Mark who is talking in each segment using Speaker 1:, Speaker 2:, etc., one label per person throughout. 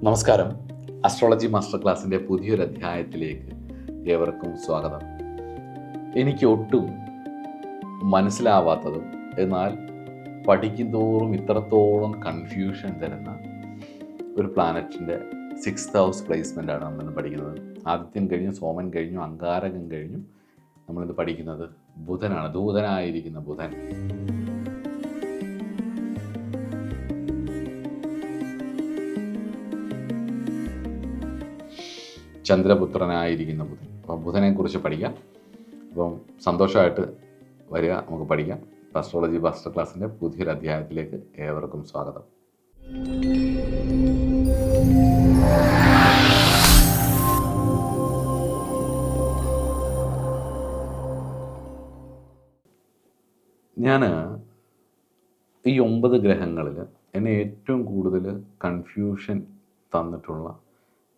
Speaker 1: നമസ്കാരം. Astrology master ക്ലാസ്സിൻ്റെ പുതിയൊരു അധ്യായത്തിലേക്ക് ഏവർക്കും സ്വാഗതം. എനിക്ക് ഒട്ടും മനസ്സിലാവാത്തതും എന്നാൽ പഠിക്കുന്തോറും ഇത്രത്തോളം കൺഫ്യൂഷൻ തരുന്ന ഒരു പ്ലാനറ്റിൻ്റെ 6th ഹൗസ് പ്ലേസ്മെൻ്റാണ് നമ്മളിന്ന് പഠിക്കുന്നത്. ആദിത്യൻ കഴിഞ്ഞു, സോമൻ കഴിഞ്ഞു, അങ്കാരകൻ കഴിഞ്ഞു. നമ്മളിന്ന് പഠിക്കുന്നത് ബുധനാണ്. ദൂതനായിരിക്കുന്ന ബുധൻ. ചന്ദ്രപുത്രനായിരിക്കുന്ന ബുധൻ. അപ്പം ബുധനെക്കുറിച്ച് പഠിക്കാം. അപ്പം സന്തോഷമായിട്ട് വരിക, നമുക്ക് പഠിക്കാം. അസ്ട്രോളജി മാസ്റ്റർ ക്ലാസ്സിൻ്റെ പുതിയൊരു അധ്യായത്തിലേക്ക് ഏവർക്കും സ്വാഗതം. ഞാൻ ഈ 9 ഗ്രഹങ്ങളിൽ എന്നെ ഏറ്റവും കൂടുതൽ കൺഫ്യൂഷൻ തന്നിട്ടുള്ള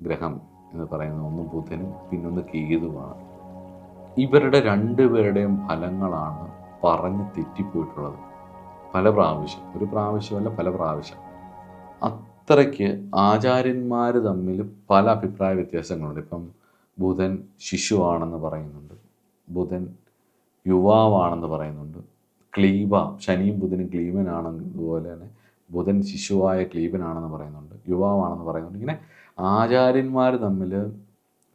Speaker 1: ഗ്രഹം എന്ന് പറയുന്നത് ഒന്ന് ബുധനും പിന്നൊന്ന് കേതുവാണ്. ഇവരുടെ രണ്ടുപേരുടെയും ഫലങ്ങളാണ് പറഞ്ഞ് തെറ്റിപ്പോയിട്ടുള്ളത് പല പ്രാവശ്യം. ഒരു പ്രാവശ്യമല്ല, പല പ്രാവശ്യം. അത്രയ്ക്ക് ആചാര്യന്മാർ തമ്മിൽ പല അഭിപ്രായ വ്യത്യാസങ്ങളുണ്ട്. ഇപ്പം ബുധൻ ശിശുവാണെന്ന് പറയുന്നുണ്ട്, ബുധൻ യുവാവാണെന്ന് പറയുന്നുണ്ട്, ക്ലീബ ശനിയും ബുധനും ക്ലീബനാണെന്നതുപോലെ തന്നെ ബുധൻ ശിശുവായ ക്ലീബനാണെന്ന് പറയുന്നുണ്ട്, യുവാവാണെന്ന് പറയുന്നുണ്ട്. ഇങ്ങനെ ആചാര്യന്മാർ തമ്മിൽ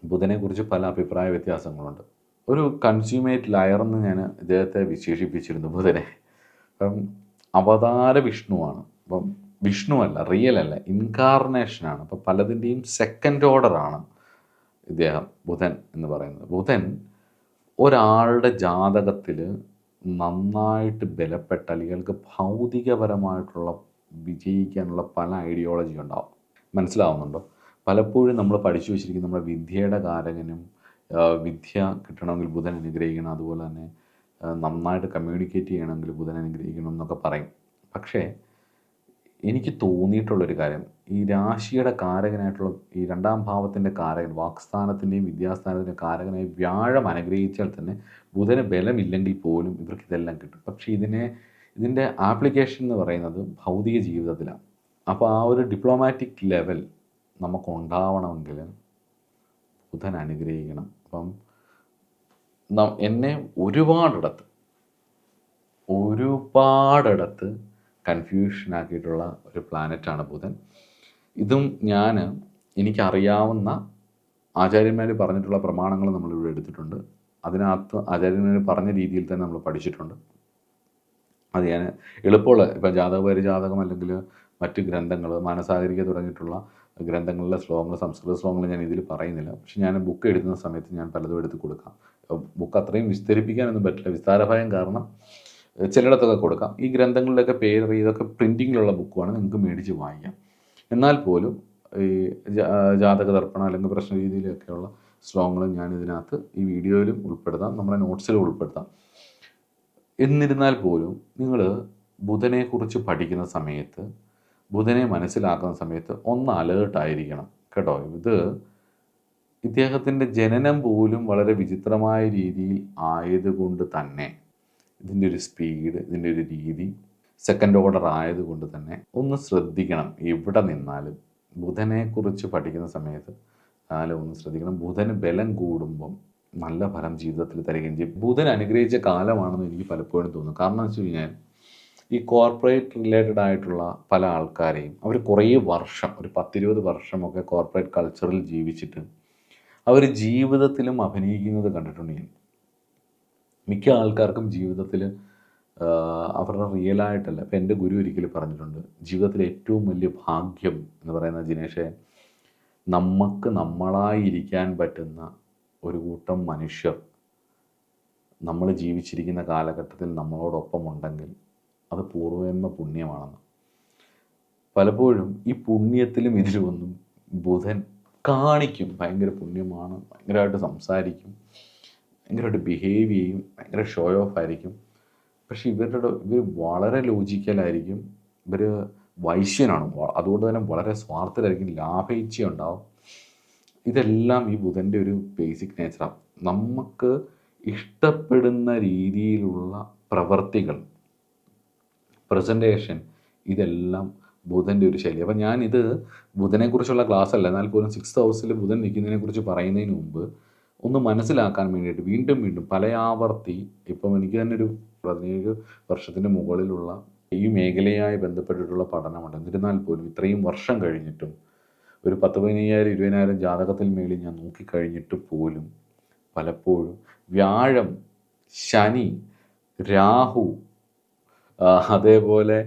Speaker 1: ബുധനെക്കുറിച്ച് പല അഭിപ്രായ വ്യത്യാസങ്ങളുണ്ട്. ഒരു കൺസ്യൂമേറ്റ് ലയറെന്ന് ഞാൻ ഇദ്ദേഹത്തെ വിശേഷിപ്പിച്ചിരുന്നു ബുധനെ. അപ്പം അവതാര വിഷ്ണുവാണ്. അപ്പം വിഷ്ണുവല്ല, റിയൽ അല്ല, ഇൻകാർണേഷനാണ്. അപ്പം പലതിൻ്റെയും സെക്കൻഡ് ഓർഡറാണ് ഇദ്ദേഹം, ബുധൻ എന്ന് പറയുന്നത്. ബുധൻ ഒരാളുടെ ജാതകത്തിൽ നന്നായിട്ട് ബലപ്പെട്ടാൽ ഇയാൾക്ക് ഭൗതികപരമായിട്ടുള്ള വിജയിക്കാനുള്ള പല ഐഡിയോളജി ഉണ്ടാവും. മനസ്സിലാവുന്നുണ്ടോ? പലപ്പോഴും നമ്മൾ പഠിച്ചു വെച്ചിരിക്കുന്ന നമ്മുടെ വിദ്യയുടെ കാരകനും വിദ്യ കിട്ടണമെങ്കിൽ ബുധൻ അനുഗ്രഹിക്കണം, അതുപോലെ തന്നെ നന്നായിട്ട് കമ്മ്യൂണിക്കേറ്റ് ചെയ്യണമെങ്കിൽ ബുധൻ അനുഗ്രഹിക്കണം എന്നൊക്കെ പറയും. പക്ഷേ എനിക്ക് തോന്നിയിട്ടുള്ളൊരു കാര്യം, ഈ രാശിയുടെ കാരകനായിട്ടുള്ള ഈ 2ാം ഭാവത്തിൻ്റെ കാരകൻ, വാക്സ്ഥാനത്തിൻ്റെയും വിദ്യാസ്ഥാനത്തിൻ്റെയും കാരകനായി വ്യാഴം അനുഗ്രഹിച്ചാൽ തന്നെ ബുധന് ബലമില്ലെങ്കിൽ പോലും ഇവർക്ക് ഇതെല്ലാം കിട്ടും. പക്ഷേ ഇതിൻ്റെ ആപ്ലിക്കേഷൻ എന്ന് പറയുന്നത് ഭൗതിക ജീവിതത്തിലാണ്. അപ്പോൾ ആ ഒരു ഡിപ്ലോമാറ്റിക് ലെവൽ നമുക്കുണ്ടാവണമെങ്കിൽ ബുധൻ അനുഗ്രഹിക്കണം. അപ്പം എന്നെ ഒരുപാടിടത്ത് കൺഫ്യൂഷനാക്കിയിട്ടുള്ള ഒരു പ്ലാനറ്റാണ് ബുധൻ. ഇതും എനിക്കറിയാവുന്ന ആചാര്യന്മാർ പറഞ്ഞിട്ടുള്ള പ്രമാണങ്ങൾ നമ്മളിവിടെ എടുത്തിട്ടുണ്ട്. അതിനകത്ത് ആചാര്യന്മാർ പറഞ്ഞ രീതിയിൽ തന്നെ നമ്മൾ പഠിച്ചിട്ടുണ്ട്. അത് ഞാൻ എളുപ്പമുള്ള ഇപ്പം ജാതകം അല്ലെങ്കിൽ മറ്റ് ഗ്രന്ഥങ്ങൾ, മാനസാഗരിക തുടങ്ങിയിട്ടുള്ള ഗ്രന്ഥങ്ങളിലെ ശ്ലോകങ്ങൾ, സംസ്കൃത ശ്ലോകങ്ങൾ ഞാൻ ഇതിൽ പറയുന്നില്ല. പക്ഷെ ഞാൻ ബുക്ക് എഴുതുന്ന സമയത്ത് ഞാൻ പലതും എടുത്ത് കൊടുക്കാം. ബുക്ക് അത്രയും വിസ്തരിപ്പിക്കാനൊന്നും പറ്റില്ല, വിസ്താരഭയം കാരണം ചിലയിടത്തൊക്കെ കൊടുക്കാം. ഈ ഗ്രന്ഥങ്ങളിലൊക്കെ പേര് ഇതൊക്കെ പ്രിൻറ്റിങ്ങിലുള്ള ബുക്കുമാണ്, നിങ്ങൾക്ക് മേടിച്ച് വായിക്കാം. എന്നാൽ പോലും ഈ ജാതക ദർപ്പണം അല്ലെങ്കിൽ പ്രശ്ന രീതിയിലൊക്കെയുള്ള ശ്ലോകങ്ങൾ ഞാൻ ഇതിനകത്ത് ഈ വീഡിയോയിലും ഉൾപ്പെടുത്താം, നമ്മുടെ നോട്ട്സിലും ഉൾപ്പെടുത്താം. എന്നിരുന്നാൽ പോലും നിങ്ങൾ ബുധനെക്കുറിച്ച് പഠിക്കുന്ന സമയത്ത്, ബുധനെ മനസ്സിലാക്കുന്ന സമയത്ത് ഒന്ന് അലേർട്ടായിരിക്കണം കേട്ടോ. ഇദ്ദേഹത്തിൻ്റെ ജനനം പോലും വളരെ വിചിത്രമായ രീതിയിൽ ആയതുകൊണ്ട് തന്നെ, ഇതിൻ്റെ ഒരു സ്പീഡ്, ഇതിൻ്റെ ഒരു രീതി സെക്കൻഡ് ഓർഡർ ആയതുകൊണ്ട് തന്നെ ഒന്ന് ശ്രദ്ധിക്കണം. എവിടെ നിന്നാലും ബുധനെക്കുറിച്ച് പഠിക്കുന്ന സമയത്ത് ഒന്ന് ശ്രദ്ധിക്കണം. ബുധന് ബലം കൂടുമ്പം നല്ല ഫലം ജീവിതത്തിൽ തരികയും ചെയ്യും. ബുധൻ അനുഗ്രഹിച്ച കാലമാണെന്ന് എനിക്ക് പലപ്പോഴും തോന്നുന്നു. കാരണം എന്ന് വെച്ച് കഴിഞ്ഞാൽ ഈ കോർപ്പറേറ്റ് റിലേറ്റഡ് ആയിട്ടുള്ള പല ആൾക്കാരെയും അവർ കുറേ വർഷം, ഒരു 10-20 വർഷമൊക്കെ കോർപ്പറേറ്റ് കൾച്ചറിൽ ജീവിച്ചിട്ട് അവർ ജീവിതത്തിലും അഭിനയിക്കുന്നത് കണ്ടിട്ടുണ്ട് ഞാൻ. മിക്ക ആൾക്കാർക്കും ജീവിതത്തിൽ അവരുടെ റിയലായിട്ടല്ല. ഇപ്പം എൻ്റെ ഗുരു ഒരിക്കലും പറഞ്ഞിട്ടുണ്ട്, ജീവിതത്തിലെ ഏറ്റവും വലിയ ഭാഗ്യം എന്ന് പറയുന്നത് ജിനേഷേ, നമുക്ക് നമ്മളായിരിക്കാൻ പറ്റുന്ന ഒരു കൂട്ടം മനുഷ്യർ നമ്മൾ ജീവിച്ചിരിക്കുന്ന കാലഘട്ടത്തിൽ നമ്മളോടൊപ്പം ഉണ്ടെങ്കിൽ അത് പൂർവ്വജന്മ പുണ്യമാണെന്ന്. പലപ്പോഴും ഈ പുണ്യത്തിലും ഇതിലുമൊന്നും ബുധൻ കാണിക്കും, ഭയങ്കര പുണ്യമാണ്, ഭയങ്കരമായിട്ട് സംസാരിക്കും, ഭയങ്കരമായിട്ട് ബിഹേവ് ചെയ്യും, ഭയങ്കര ഷോ ഓഫ് ആയിരിക്കും. പക്ഷെ ഇവർ വളരെ ലോജിക്കലായിരിക്കും, ഇവർ വൈശ്യനാണ്, അതുകൊണ്ട് തന്നെ വളരെ സ്വാർത്ഥരായിരിക്കും, ലാഭേച്ഛ ഉണ്ടാവും. ഇതെല്ലാം ഈ ബുധൻ്റെ ഒരു ബേസിക് നേച്ചറാണ്. നമുക്ക് ഇഷ്ടപ്പെടുന്ന രീതിയിലുള്ള പ്രവർത്തികൾ, പ്രസൻറ്റേഷൻ, ഇതെല്ലാം ബുധൻ്റെ ഒരു ശൈലി. അപ്പം ഞാനിത് ബുധനെക്കുറിച്ചുള്ള ക്ലാസ് അല്ല, എന്നാൽ പോലും 6th ഹൗസിൽ ബുധൻ നിൽക്കുന്നതിനെക്കുറിച്ച് പറയുന്നതിന് മുമ്പ് ഒന്ന് മനസ്സിലാക്കാൻ വേണ്ടിയിട്ട് വീണ്ടും വീണ്ടും പല ആവർത്തി, ഇപ്പം എനിക്ക് തന്നെ ഒരു 17 വർഷത്തിന് മുകളിലുള്ള ഈ മേഖലയായി ബന്ധപ്പെട്ടിട്ടുള്ള പഠനമുണ്ട്. എന്നിരുന്നാൽ പോലും ഇത്രയും വർഷം കഴിഞ്ഞിട്ടും ഒരു 10,15,000 20,000 ജാതകത്തിൽ മേളിൽ ഞാൻ നോക്കിക്കഴിഞ്ഞിട്ട് പോലും പലപ്പോഴും വ്യാഴം, ശനി, രാഹു, അതേപോലെ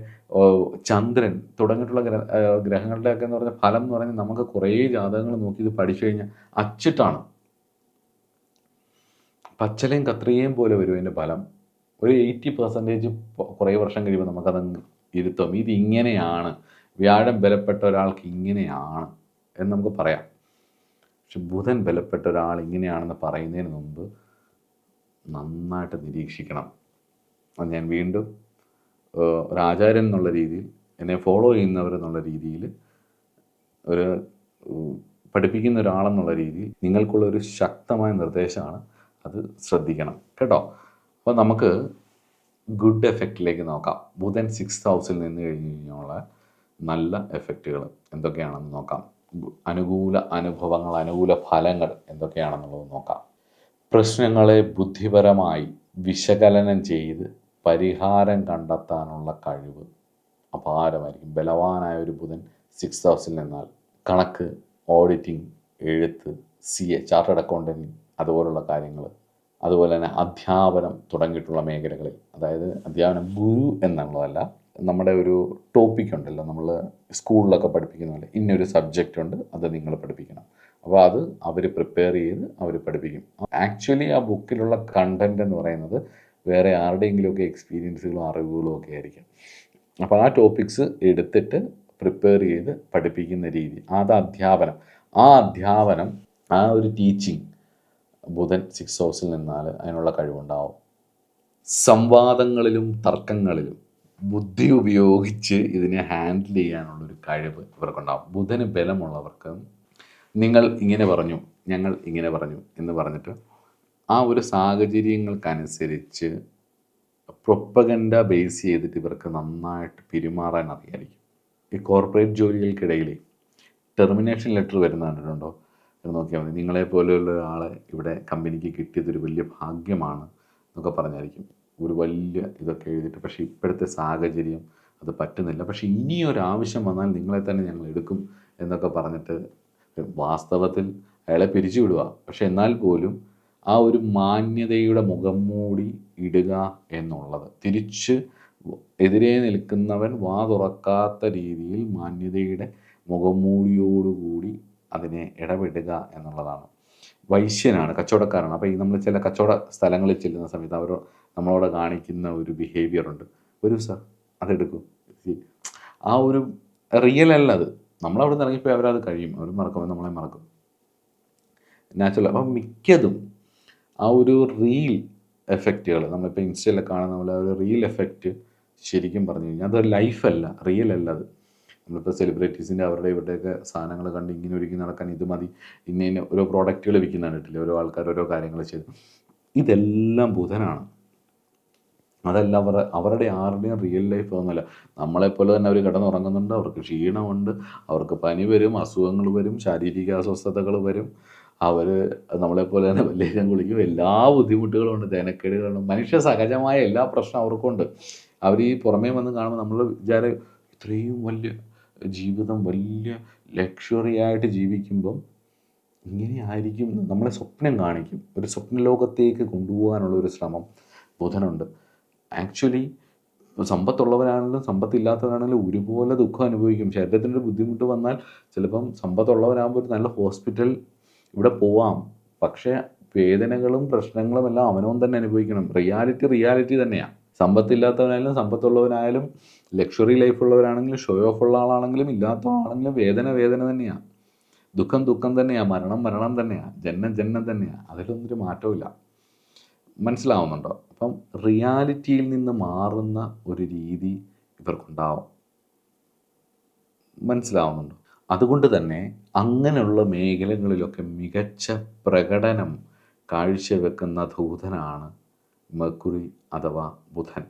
Speaker 1: ചന്ദ്രൻ തുടങ്ങിയിട്ടുള്ള ഗ്രഹങ്ങളുടെയൊക്കെ എന്ന് പറഞ്ഞാൽ ഫലം എന്ന് പറഞ്ഞാൽ നമുക്ക് കുറേ ജാതകങ്ങൾ നോക്കി ഇത് പഠിച്ചു കഴിഞ്ഞാൽ അച്ചിട്ടാണ്. പച്ചലയും കത്രികയും പോലെ വരും അതിൻ്റെ ഫലം. ഒരു 80% കുറേ വർഷം കഴിയുമ്പോൾ നമുക്കതങ്ങ് ഇരുത്തും. ഇതിങ്ങനെയാണ്, വ്യാഴം ബലപ്പെട്ട ഒരാൾക്ക് ഇങ്ങനെയാണ് എന്ന് നമുക്ക് പറയാം. പക്ഷെ ബുധൻ ബലപ്പെട്ട ഒരാൾ ഇങ്ങനെയാണെന്ന് പറയുന്നതിന് മുമ്പ് നന്നായിട്ട് നിരീക്ഷിക്കണം. അത് ഞാൻ വീണ്ടും ഒരാചാര്യൻ എന്നുള്ള രീതിയിൽ, എന്നെ ഫോളോ ചെയ്യുന്നവരെന്നുള്ള രീതിയിൽ, ഒരു പഠിപ്പിക്കുന്ന ഒരാളെന്നുള്ള രീതിയിൽ നിങ്ങൾക്കുള്ളൊരു ശക്തമായ നിർദ്ദേശമാണ്. അത് ശ്രദ്ധിക്കണം കേട്ടോ. അപ്പോൾ നമുക്ക് ഗുഡ് എഫക്റ്റിലേക്ക് നോക്കാം. ബുധൻ 6th ഹൗസിൽ നിന്ന് കഴിഞ്ഞ് കഴിഞ്ഞുള്ള നല്ല എഫക്റ്റുകൾ എന്തൊക്കെയാണെന്ന് നോക്കാം. അനുകൂല അനുഭവങ്ങൾ, അനുകൂല ഫലങ്ങൾ എന്തൊക്കെയാണെന്നുള്ളത് നോക്കാം. പ്രശ്നങ്ങളെ ബുദ്ധിപരമായി വിശകലനം ചെയ്ത് പരിഹാരം കണ്ടെത്താനുള്ള കഴിവ് അപാരമായിരിക്കും. ബലവാനായ ഒരു ബുധൻ 6th ഹൗസിൽ നിന്നാൽ കണക്ക്, ഓഡിറ്റിംഗ്, എഴുത്ത്, CA, ചാർട്ടേഡ് അക്കൗണ്ടൻറ്റ്, അതുപോലുള്ള കാര്യങ്ങൾ, അതുപോലെ തന്നെ അധ്യാപനം തുടങ്ങിയിട്ടുള്ള മേഖലകളിൽ, അതായത് അധ്യാപനം ഗുരു എന്നുള്ളതല്ല, നമ്മുടെ ഒരു ടോപ്പിക് ഉണ്ടല്ലോ, നമ്മൾ സ്കൂളിലൊക്കെ പഠിപ്പിക്കുന്ന പോലെ ഇന്നൊരു സബ്ജക്റ്റ് ഉണ്ട്, അത് നിങ്ങൾ പഠിപ്പിക്കണം. അപ്പോൾ അത് അവർ പ്രിപ്പയർ ചെയ്ത് അവർ പഠിപ്പിക്കും. ആക്ച്വലി ആ ബുക്കിലുള്ള കണ്ടൻറ്റ് എന്ന് പറയുന്നത് വേറെ ആരുടെയെങ്കിലുമൊക്കെ എക്സ്പീരിയൻസുകളോ അറിവുകളോ ഒക്കെ ആയിരിക്കും. അപ്പോൾ ആ ടോപ്പിക്സ് എടുത്തിട്ട് പ്രിപ്പയർ ചെയ്ത് പഠിപ്പിക്കുന്ന രീതി, അത് അധ്യാപനം. ആ അധ്യാപനം, ആ ഒരു ടീച്ചിങ് ബുധൻ 6th ഹൗസിൽ നിന്നാൽ അതിനുള്ള കഴിവുണ്ടാവും. സംവാദങ്ങളിലും തർക്കങ്ങളിലും ബുദ്ധി ഉപയോഗിച്ച് ഇതിനെ ഹാൻഡിൽ ചെയ്യാനുള്ളൊരു കഴിവ് ഇവർക്കുണ്ടാവും. ബുധന് ബലമുള്ളവർക്ക് നിങ്ങൾ ഇങ്ങനെ പറഞ്ഞു, ഞങ്ങൾ ഇങ്ങനെ പറഞ്ഞു എന്ന് പറഞ്ഞിട്ട് ആ ഒരു സാഹചര്യങ്ങൾക്കനുസരിച്ച് പ്രൊപ്പഗൻഡ ബേസ് ചെയ്തിട്ട് ഇവർക്ക് നന്നായിട്ട് പെരുമാറാൻ അറിയായിരിക്കും. ഈ കോർപ്പറേറ്റ് ജോലികൾക്കിടയിൽ ടെർമിനേഷൻ ലെറ്റർ വരുന്ന കണ്ടിട്ടുണ്ടോ എന്ന് നോക്കിയാൽ മതി. നിങ്ങളെപ്പോലെയുള്ള ഒരാളെ ഇവിടെ കമ്പനിക്ക് കിട്ടിയതൊരു വലിയ ഭാഗ്യമാണ് എന്നൊക്കെ പറഞ്ഞായിരിക്കും ഒരു വലിയ ഇതൊക്കെ എഴുതിയിട്ട്. പക്ഷേ ഇപ്പോഴത്തെ സാഹചര്യം അത് പറ്റുന്നില്ല, പക്ഷേ ഇനിയൊരാവശ്യം വന്നാൽ നിങ്ങളെ തന്നെ ഞങ്ങൾ എടുക്കും എന്നൊക്കെ പറഞ്ഞിട്ട് വാസ്തവത്തിൽ അയാളെ പിരിച്ചു വിടുക. പക്ഷെ എന്നാൽ പോലും ആ ഒരു മാന്യതയുടെ മുഖം മൂടി ഇടുക എന്നുള്ളത്, തിരിച്ച് എതിരെ നിൽക്കുന്നവൻ വാ തുറക്കാത്ത രീതിയിൽ മാന്യതയുടെ മുഖംമൂടിയോടുകൂടി അതിനെ ഇടപെടുക എന്നുള്ളതാണ്. വൈശ്യനാണ്, കച്ചവടക്കാരാണ്. അപ്പോൾ ഈ നമ്മൾ ചില കച്ചവട സ്ഥലങ്ങളിൽ ചെല്ലുന്ന സമയത്ത് അവർ നമ്മളോട് കാണിക്കുന്ന ഒരു ബിഹേവിയർ ഉണ്ട്. വരൂ സാർ, അതെടുക്കും. ആ ഒരു റിയൽ അല്ല അത്. നമ്മളവിടെ നിന്ന് ഇറങ്ങിപ്പോയി അവരത് കഴിയും, അവർ മറക്കും, നമ്മളെ മറക്കും, നാച്ചുറൽ. അപ്പം മിക്കതും ആ ഒരു റീൽ എഫക്റ്റുകൾ നമ്മളിപ്പോൾ ഇൻസ്റ്റയിലൊക്കെ കാണുന്ന പോലെ ഒരു റീൽ എഫക്റ്റ് ശരിക്കും പറഞ്ഞു കഴിഞ്ഞാൽ അതൊരു ലൈഫല്ല, റിയൽ അല്ല അത്. നമ്മളിപ്പോൾ സെലിബ്രിറ്റീസിൻ്റെ അവരുടെ ഇവരുടെയൊക്കെ സാധനങ്ങൾ കണ്ട് ഇങ്ങനെ ഒരുക്കി നടക്കാൻ ഇത് മതി, ഇന്ന ഓരോ പ്രോഡക്റ്റുകൾ വിൽക്കുന്ന കണ്ടിട്ടില്ലേ, ഓരോ ആൾക്കാർ ഓരോ കാര്യങ്ങൾ ചെയ്ത്. ഇതെല്ലാം ബുധനാണ്. അതല്ല അവരുടെ ആരുടെയും റിയൽ ലൈഫ് ഒന്നുമല്ല. നമ്മളെപ്പോലെ തന്നെ അവർ കിടന്നുറങ്ങുന്നുണ്ട്, അവർക്ക് ക്ഷീണമുണ്ട്, അവർക്ക് പനി വരും, അസുഖങ്ങൾ വരും, ശാരീരിക അസ്വസ്ഥതകൾ വരും, അവർ നമ്മളെപ്പോലെ തന്നെ വല്ലേരം കുളിക്കും, എല്ലാ ബുദ്ധിമുട്ടുകളും ഉണ്ട്, ദനക്കേടുകളുണ്ട്, മനുഷ്യ സഹജമായ എല്ലാ പ്രശ്നം അവർക്കുണ്ട്. അവർ ഈ പുറമേ വന്ന് കാണുമ്പോൾ നമ്മൾ വിചാരം ഇത്രയും വലിയ ജീവിതം, വലിയ ലക്ഷറി ആയിട്ട് ജീവിക്കുമ്പം ഇങ്ങനെ ആയിരിക്കും നമ്മളെ സ്വപ്നം കാണിക്കും. ഒരു സ്വപ്നലോകത്തേക്ക് കൊണ്ടുപോകാനുള്ള ഒരു ശ്രമം ബുധനുണ്ട്. ആക്ച്വലി സമ്പത്തുള്ളവരാണെങ്കിലും സമ്പത്തില്ലാത്തവരാണെങ്കിലും ഒരുപോലെ ദുഃഖം അനുഭവിക്കും. ശരീരത്തിൻ്റെ ബുദ്ധിമുട്ട് വന്നാൽ ചിലപ്പം സമ്പത്തുള്ളവരാകുമ്പോൾ ഒരു നല്ല ഹോസ്പിറ്റൽ ഇവിടെ പോവാം, പക്ഷേ വേദനകളും പ്രശ്നങ്ങളും എല്ലാം അവനവൻ തന്നെ അനുഭവിക്കണം. റിയാലിറ്റി തന്നെയാണ്. സമ്പത്തില്ലാത്തവനായാലും സമ്പത്തുള്ളവനായാലും ലക്ഷറി ലൈഫുള്ളവരാണെങ്കിലും ഷോ ഓഫ് ഉള്ള ആളാണെങ്കിലും ഇല്ലാത്ത ആളാണെങ്കിലും വേദന തന്നെയാണ്. ദുഃഖം തന്നെയാണ്. മരണം തന്നെയാണ്. ജന്നം തന്നെയാണ്. അതിലൊന്നൊരു മാറ്റമില്ല. മനസ്സിലാവുന്നുണ്ടോ? അപ്പം റിയാലിറ്റിയിൽ നിന്ന് മാറുന്ന ഒരു രീതി ഇവർക്കുണ്ടാവും. മനസ്സിലാവുന്നുണ്ടോ? അതുകൊണ്ട് തന്നെ അങ്ങനെയുള്ള മേഖലകളിലൊക്കെ മികച്ച പ്രകടനം കാഴ്ചവെക്കുന്ന ദൂതനാണ് മെർക്കുറി അഥവാ ബുധൻ.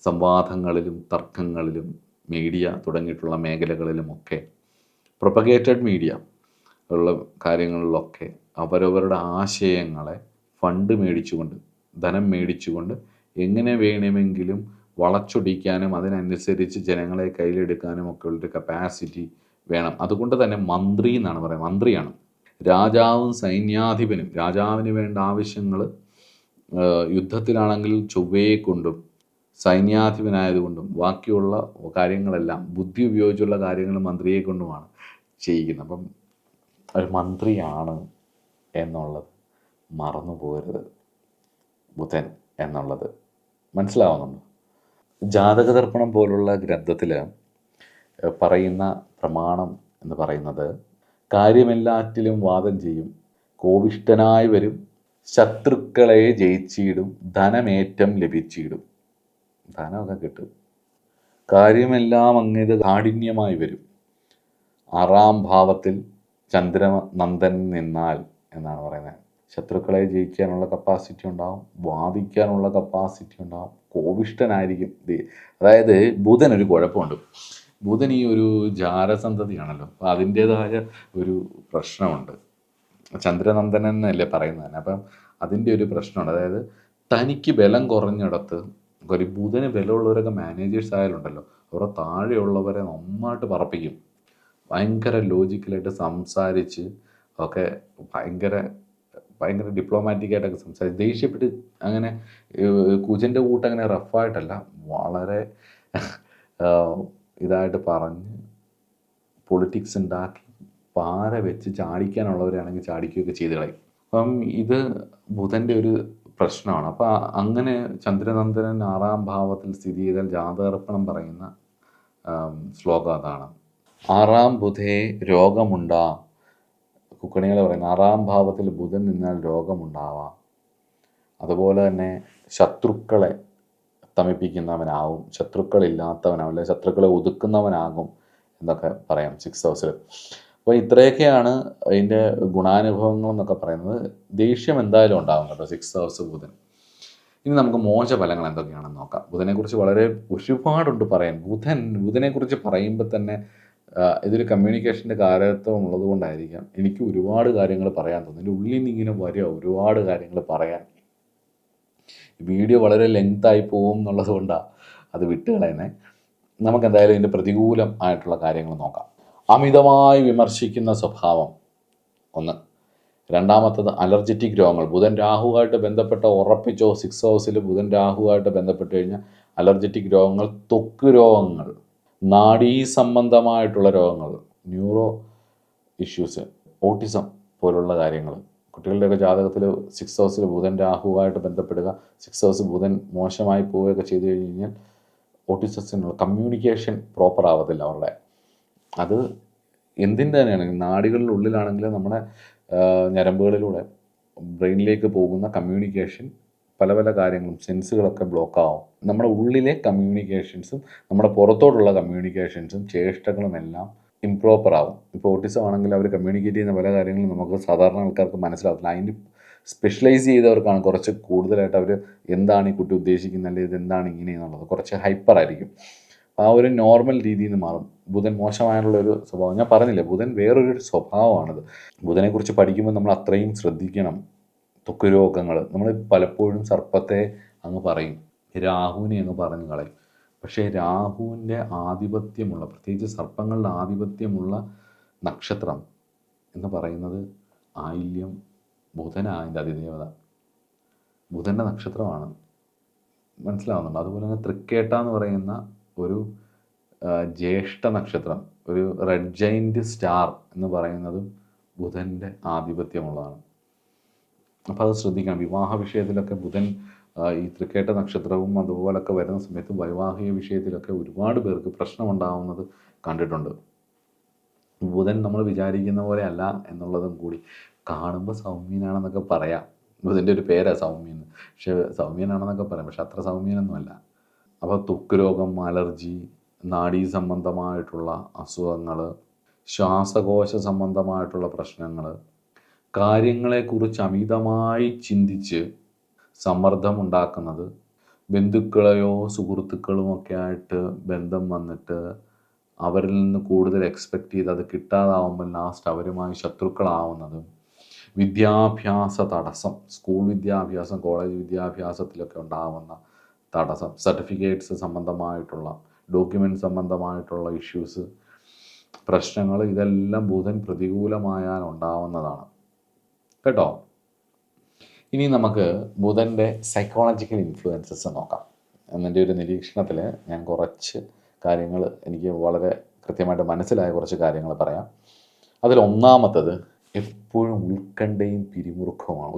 Speaker 1: സംവാദങ്ങളിലും തർക്കങ്ങളിലും മീഡിയ തുടങ്ങിയിട്ടുള്ള മേഖലകളിലുമൊക്കെ പ്രൊപ്പഗേറ്റഡ് മീഡിയ ഉള്ള കാര്യങ്ങളിലൊക്കെ അവരവരുടെ ആശയങ്ങളെ ഫണ്ട് മേടിച്ചുകൊണ്ട്, ധനം മേടിച്ചുകൊണ്ട് എങ്ങനെ വേണമെങ്കിലും വളച്ചൊടിക്കാനും അതിനനുസരിച്ച് ജനങ്ങളെ കയ്യിലെടുക്കാനും ഒക്കെ ഉള്ളൊരു കപ്പാസിറ്റി വേണം. അതുകൊണ്ട് തന്നെ മന്ത്രി എന്നാണ് പറയുന്നത്, മന്ത്രിയാണ്. രാജാവും സൈന്യാധിപനും രാജാവിന് വേണ്ട ആവശ്യങ്ങൾ യുദ്ധത്തിലാണെങ്കിൽ ചൊവ്വയെ കൊണ്ടും സൈന്യാധിപനായതുകൊണ്ടും ബാക്കിയുള്ള കാര്യങ്ങളെല്ലാം ബുദ്ധി ഉപയോഗിച്ചുള്ള കാര്യങ്ങൾ മന്ത്രിയെ കൊണ്ടുമാണ് ചെയ്യിക്കുന്നത്. അപ്പം ഒരു മന്ത്രിയാണ് എന്നുള്ളത് മറന്നു പോകരുത്, ബുധൻ എന്നുള്ളത്. മനസ്സിലാവുന്നുണ്ട്? ജാതകദർപ്പണം പോലുള്ള ഗ്രന്ഥത്തിൽ പറയുന്ന പ്രമാണം എന്ന് പറയുന്നത്, കാര്യമെല്ലാറ്റിലും വാദം ചെയ്യും, കോപിഷ്ഠനായി വരും, ശത്രുക്കളെ ജയിച്ചിടും, ധനമേറ്റം ലഭിച്ചിടും. ധനമൊക്കെ കിട്ടും. കാര്യമെല്ലാം അങ്ങേത് കാഠിന്യമായി വരും. 6-ാം ഭാവത്തിൽ ചന്ദ്രനന്ദൻ നിന്നാൽ എന്നാണ് പറയുന്നത്. ശത്രുക്കളെ ജയിക്കാനുള്ള കപ്പാസിറ്റി ഉണ്ടാവും, വാദിക്കാനുള്ള കപ്പാസിറ്റി ഉണ്ടാവും, കോപിഷ്ഠനായിരിക്കും. അതായത് ബുധൻ ഒരു കുഴപ്പമുണ്ട്. ബുധൻ ഈ ഒരു ജാരസന്തതിയാണല്ലോ, അപ്പോൾ അതിൻ്റേതായ ഒരു പ്രശ്നമുണ്ട്. ചന്ദ്രനന്ദനൻ എന്നല്ലേ പറയുന്നത് തന്നെ. അപ്പം അതിൻ്റെ ഒരു പ്രശ്നമുണ്ട്. അതായത് തനിക്ക് ബലം കുറഞ്ഞിടത്ത് ഒരു ബുധന് ബലമുള്ളവരൊക്കെ മാനേജേഴ്സ് ആയാലുണ്ടല്ലോ, അവരുടെ താഴെയുള്ളവരെ നന്നായിട്ട് പറപ്പിക്കും. ഭയങ്കര ലോജിക്കലായിട്ട് സംസാരിച്ച് ഒക്കെ ഭയങ്കര ഭയങ്കര ഡിപ്ലോമാറ്റിക്കായിട്ടൊക്കെ സംസാരിച്ച് ദേഷ്യപ്പെട്ട് അങ്ങനെ കുജൻ്റെ കൂട്ട് അങ്ങനെ റഫായിട്ടല്ല, വളരെ ഇതായിട്ട് പറഞ്ഞ് പൊളിറ്റിക്സ് ഉണ്ടാക്കി പാര വെച്ച് ചാടിക്കാനുള്ളവരാണെങ്കിൽ ചാടിക്കുകയൊക്കെ ചെയ്ത് കളയും. അപ്പം ഇത് ബുധൻ്റെ ഒരു പ്രശ്നമാണ്. അപ്പോൾ അങ്ങനെ ചന്ദ്രനന്ദനൻ 6-ാം ഭാവത്തിൽ സ്ഥിതി ചെയ്താൽ ജാതകർപ്പണം പറയുന്ന ശ്ലോകം അതാണ്. 6-ാം ബുധേ രോഗമുണ്ടാ, കുക്കണികൾ പറയുന്നത് 6-ാം ഭാവത്തിൽ ബുധൻ നിന്നാൽ രോഗമുണ്ടാവാം. അതുപോലെ തന്നെ ശത്രുക്കളെ തമിപ്പിക്കുന്നവനാവും, ശത്രുക്കളില്ലാത്തവനാവും, അല്ലെങ്കിൽ ശത്രുക്കളെ ഒതുക്കുന്നവനാകും എന്നൊക്കെ പറയാം 6th ഹൗസിൽ. അപ്പോൾ ഇത്രയൊക്കെയാണ് അതിൻ്റെ ഗുണാനുഭവങ്ങൾ എന്നൊക്കെ പറയുന്നത്. ദേഷ്യം എന്തായാലും ഉണ്ടാകും കേട്ടോ 6th ഹൗസ് ബുധൻ. ഇനി നമുക്ക് മോശഫലങ്ങൾ എന്തൊക്കെയാണെന്ന് നോക്കാം. ബുധനെക്കുറിച്ച് വളരെ ഒരുപാടുണ്ട് പറയാൻ. ബുധനെക്കുറിച്ച് പറയുമ്പോൾ തന്നെ ഇതൊരു കമ്മ്യൂണിക്കേഷൻ്റെ കാരകത്വം ഉള്ളത് കൊണ്ടായിരിക്കാം എനിക്ക് ഒരുപാട് കാര്യങ്ങൾ പറയാൻ തോന്നുന്നു. എൻ്റെ ഉള്ളിൽ നിന്ന് ഇങ്ങനെ വരിക ഒരുപാട് കാര്യങ്ങൾ പറയാൻ. വീഡിയോ വളരെ ലെങ്തായി പോകും എന്നുള്ളത് കൊണ്ടാണ് അത് വിട്ടുകളയുന്നത്. നമുക്ക് എന്തായാലും ഇതിൻ്റെ പ്രതികൂലം ആയിട്ടുള്ള കാര്യങ്ങൾ നോക്കാം. അമിതമായി വിമർശിക്കുന്ന സ്വഭാവം ഒന്ന്. രണ്ടാമത്തത് അലർജറ്റിക് രോഗങ്ങൾ. ബുധൻ രാഹുവായിട്ട് ബന്ധപ്പെട്ട ഉറപ്പിച്ചോ 6th ഹൗസിൽ ബുധൻ രാഹുവായിട്ട് ബന്ധപ്പെട്ട് കഴിഞ്ഞാൽ അലർജറ്റിക് രോഗങ്ങൾ, ത്വക്ക് രോഗങ്ങൾ, നാഡീ സംബന്ധമായിട്ടുള്ള രോഗങ്ങൾ, ന്യൂറോ ഇഷ്യൂസ്, ഓട്ടിസം പോലുള്ള കാര്യങ്ങൾ. കുട്ടികളുടെയൊക്കെ ജാതകത്തിൽ 6th ഹൗസിൽ ബുധൻ രാഹുവായിട്ട് ബന്ധപ്പെടുക, 6th ഹൗസ് ബുധൻ മോശമായി പോവുകയൊക്കെ ചെയ്തു കഴിഞ്ഞാൽ ഓട്ടിസത്തിനുള്ള കമ്മ്യൂണിക്കേഷൻ പ്രോപ്പർ ആവത്തില്ല അവരുടെ. അത് എന്തിൻ്റെ തന്നെയാണെങ്കിൽ നാഡികളിലുള്ളിലാണെങ്കിൽ നമ്മുടെ ഞരമ്പുകളിലൂടെ ബ്രെയിനിലേക്ക് പോകുന്ന കമ്മ്യൂണിക്കേഷൻ പല പല കാര്യങ്ങളും സെൻസുകളൊക്കെ ബ്ലോക്കാവും. നമ്മുടെ ഉള്ളിലെ കമ്മ്യൂണിക്കേഷൻസും നമ്മുടെ പുറത്തോട്ടുള്ള കമ്മ്യൂണിക്കേഷൻസും ചേഷ്ടകളും എല്ലാം ഇംപ്രോപ്പർ ആവും. ഇപ്പോൾ ഓട്ടിസം ആണെങ്കിൽ അവർ കമ്മ്യൂണിക്കേറ്റ് ചെയ്യുന്ന പല കാര്യങ്ങളും നമുക്ക് സാധാരണ ആൾക്കാർക്ക് മനസ്സിലാവില്ല. അതിന് സ്പെഷ്യലൈസ് ചെയ്തവർക്കാണ് കുറച്ച് കൂടുതലായിട്ട് അവർ എന്താണ് ഈ കുട്ടി ഉദ്ദേശിക്കുന്നത്, അല്ലെങ്കിൽ ഇതെന്താണ് ഇങ്ങനെയെന്നുള്ളത് കുറച്ച് ഹൈപ്പർ ആയിരിക്കും. ആ ഒരു നോർമൽ രീതിയിൽ നിന്ന് മാറും. ബുധൻ മോശമായുള്ളൊരു സ്വഭാവം ഞാൻ പറഞ്ഞില്ല, ബുധൻ വേറൊരു സ്വഭാവമാണിത്. ബുധനെക്കുറിച്ച് പഠിക്കുമ്പോൾ നമ്മൾ അത്രയും ശ്രദ്ധിക്കണം. ത്വക്ക് രോഗങ്ങൾ, നമ്മൾ പലപ്പോഴും സർപ്പത്തെ അങ്ങ് പറയും, രാഹുവിനെ അങ്ങ് പറഞ്ഞു കളയും. പക്ഷേ രാഹുവിൻ്റെ ആധിപത്യമുള്ള, പ്രത്യേകിച്ച് സർപ്പങ്ങളുടെ ആധിപത്യമുള്ള നക്ഷത്രം എന്ന് പറയുന്നത് ആയില്യം. ബുധനാണ് അതിൻ്റെ അതിദേവത, ബുധൻ്റെ നക്ഷത്രമാണ്. മനസ്സിലാവുന്നുണ്ട്? അതുപോലെ തന്നെ തൃക്കേട്ട എന്ന് പറയുന്ന ഒരു ജ്യേഷ്ഠ നക്ഷത്രം, ഒരു റെഡ് ജൈൻറ്റ് സ്റ്റാർ എന്ന് പറയുന്നതും ബുധൻ്റെ ആധിപത്യമുള്ളതാണ്. അപ്പോൾ അത് ശ്രദ്ധിക്കണം. വിവാഹ വിഷയത്തിലൊക്കെ ബുധൻ ഈ തൃക്കേട്ട നക്ഷത്രവും അതുപോലൊക്കെ വരുന്ന സമയത്ത് വൈവാഹിക വിഷയത്തിലൊക്കെ ഒരുപാട് പേർക്ക് പ്രശ്നമുണ്ടാകുന്നത് കണ്ടിട്ടുണ്ട്. ബുധൻ നമ്മൾ വിചാരിക്കുന്ന പോലെ അല്ല എന്നുള്ളതും കൂടി. കാണുമ്പോൾ സൗമ്യനാണെന്നൊക്കെ പറയാം, ബുധൻ്റെ ഒരു പേരാണ് സൗമ്യൻ, പക്ഷെ സൗമ്യനാണെന്നൊക്കെ പറയാം, പക്ഷെ അത്ര സൗമ്യനൊന്നുമല്ല. അപ്പോൾ ത്വക്ക് രോഗം, അലർജി, നാഡീ സംബന്ധമായിട്ടുള്ള അസുഖങ്ങൾ, ശ്വാസകോശ സംബന്ധമായിട്ടുള്ള പ്രശ്നങ്ങൾ, കാര്യങ്ങളെക്കുറിച്ച് അമിതമായി ചിന്തിച്ച് സമ്മർദ്ദം ഉണ്ടാക്കുന്നത്, ബന്ധുക്കളെയോ സുഹൃത്തുക്കളുമൊക്കെ ആയിട്ട് ബന്ധം വന്നിട്ട് അവരിൽ നിന്ന് കൂടുതൽ എക്സ്പെക്റ്റ് ചെയ്ത് അത് കിട്ടാതാവുമ്പോൾ ലാസ്റ്റ് അവരുമായി ശത്രുക്കളാവുന്നതും, വിദ്യാഭ്യാസ തടസ്സം, സ്കൂൾ വിദ്യാഭ്യാസം, കോളേജ് വിദ്യാഭ്യാസത്തിലൊക്കെ ഉണ്ടാകുന്ന തടസ്സം, സർട്ടിഫിക്കറ്റ്സ് സംബന്ധമായിട്ടുള്ള, ഡോക്യുമെൻ്റ് സംബന്ധമായിട്ടുള്ള ഇഷ്യൂസ്, പ്രശ്നങ്ങൾ, ഇതെല്ലാം ബുധൻ പ്രതികൂലമായാൽ ഉണ്ടാവുന്നതാണ് കേട്ടോ. ഇനി നമുക്ക് ബുധൻ്റെ സൈക്കോളജിക്കൽ ഇൻഫ്ലുവൻസസ് നോക്കാം. എൻ്റെ ഒരു നിരീക്ഷണത്തിൽ ഞാൻ കുറച്ച് കാര്യങ്ങൾ എനിക്ക് വളരെ കൃത്യമായിട്ട് മനസ്സിലായ കുറച്ച് കാര്യങ്ങൾ പറയാം. അതിലൊന്നാമത്തത് എപ്പോഴും ഉത്കണ്ഠയും പിരിമുറുക്കവുമാണ്.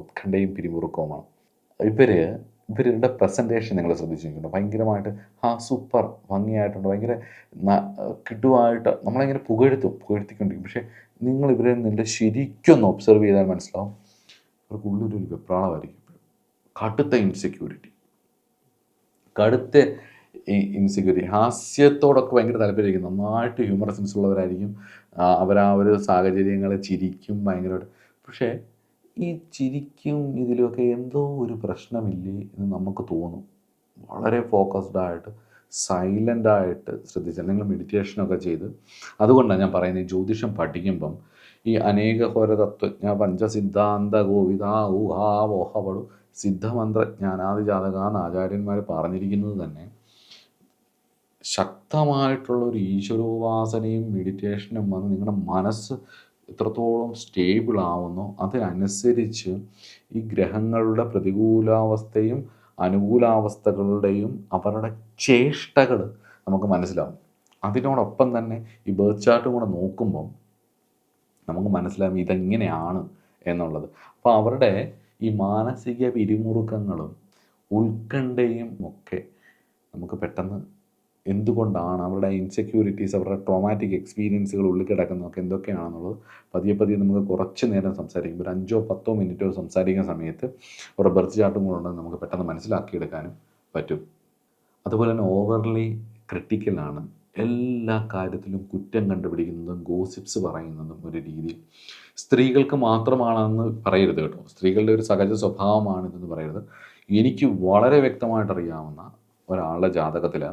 Speaker 1: ഇവരുടെ പ്രസൻറ്റേഷൻ നിങ്ങൾ ശ്രദ്ധിച്ചിട്ടുണ്ടോ? ഭയങ്കരമായിട്ട് സൂപ്പർ ഭംഗിയായിട്ടുണ്ട്, ഭയങ്കര കിട്ടുവായിട്ട് നമ്മളിങ്ങനെ പുകഴ്ത്തിക്കൊണ്ടിരിക്കും. പക്ഷേ നിങ്ങൾ ഇവരെ നിൻ്റെ ശരിക്കൊന്ന് ഒബ്സർവ് ചെയ്താൽ മനസ്സിലാവും, അവർക്കുള്ളൊരു വെപ്രാളമായിരിക്കും, കടുത്ത ഇൻസെക്യൂരിറ്റി, ഹാസ്യത്തോടൊക്കെ ഭയങ്കര താല്പര്യമായിരിക്കും, നന്നായിട്ട് ഹ്യൂമർ സെൻസ് ഉള്ളവരായിരിക്കും. അവരാ ഒരു സാഹചര്യങ്ങളെ ചിരിക്കും ഭയങ്കരമായിട്ട്. പക്ഷേ ഈ ചിരിക്കും ഇതിലൊക്കെ എന്തോ ഒരു പ്രശ്നമില്ലേ എന്ന് നമുക്ക് തോന്നും. വളരെ ഫോക്കസ്ഡായിട്ട് സൈലൻ്റായിട്ട് ശ്രദ്ധിച്ചാൽ, നിങ്ങൾ മെഡിറ്റേഷനൊക്കെ ചെയ്ത്, അതുകൊണ്ടാണ് ഞാൻ പറയുന്നത്, ജ്യോതിഷം പഠിക്കുമ്പം ഈ അനേക ഹോരതത്വജ്ഞ പഞ്ചസിദ്ധാന്ത ഗോവിത ഊഹാവോഹവളു സിദ്ധമന്ത്രജ്ഞാനാദി ജാതകാന്ന് ആചാര്യന്മാർ പറഞ്ഞിരിക്കുന്നത് തന്നെ ശക്തമായിട്ടുള്ളൊരു ഈശ്വരോപാസനയും മെഡിറ്റേഷനും വന്ന് നിങ്ങളുടെ മനസ്സ് എത്രത്തോളം സ്റ്റേബിൾ ആവുന്നോ അതിനനുസരിച്ച് ഈ ഗ്രഹങ്ങളുടെ പ്രതികൂലാവസ്ഥയും അനുകൂലാവസ്ഥകളുടെയും അവരുടെ ചേഷ്ടകൾ നമുക്ക് മനസ്സിലാവും. അതിനോടൊപ്പം തന്നെ ഈ ബർത്ത് ചാർട്ടും കൂടെ നോക്കുമ്പം നമുക്ക് മനസ്സിലാവും ഇതെങ്ങനെയാണ് എന്നുള്ളത്. അപ്പോൾ അവരുടെ ഈ മാനസിക പിരിമുറുക്കങ്ങളും ഉത്കണ്ഠയും ഒക്കെ നമുക്ക് പെട്ടെന്ന് എന്തുകൊണ്ടാണ്, അവരുടെ ഇൻസെക്യൂരിറ്റീസ്, അവരുടെ ട്രോമാറ്റിക് എക്സ്പീരിയൻസുകൾ ഉള്ളിൽ കിടക്കുന്നതൊക്കെ എന്തൊക്കെയാണെന്നുള്ളത് പതിയെ നമുക്ക് കുറച്ച് നേരം സംസാരിക്കും. ഒരു 5-10 മിനിറ്റോ സംസാരിക്കുന്ന സമയത്ത് അവരുടെ ബർത്ത് ചാർട്ടും കൂടെ ഉണ്ടെന്ന് നമുക്ക് പെട്ടെന്ന് മനസ്സിലാക്കിയെടുക്കാനും പറ്റും. അതുപോലെ തന്നെ ഓവർലി ക്രിട്ടിക്കലാണ്, എല്ലാ കാര്യത്തിലും കുറ്റം കണ്ടുപിടിക്കുന്നതും ഗോസിപ്സ് പറയുന്നതും ഒരു രീതി. സ്ത്രീകൾക്ക് മാത്രമാണെന്ന് പറയരുത് കേട്ടോ, സ്ത്രീകളുടെ ഒരു സഹജ സ്വഭാവമാണിതെന്ന് പറയരുത്. എനിക്ക് വളരെ വ്യക്തമായിട്ടറിയാവുന്ന ഒരാളുടെ ജാതകത്തിൽ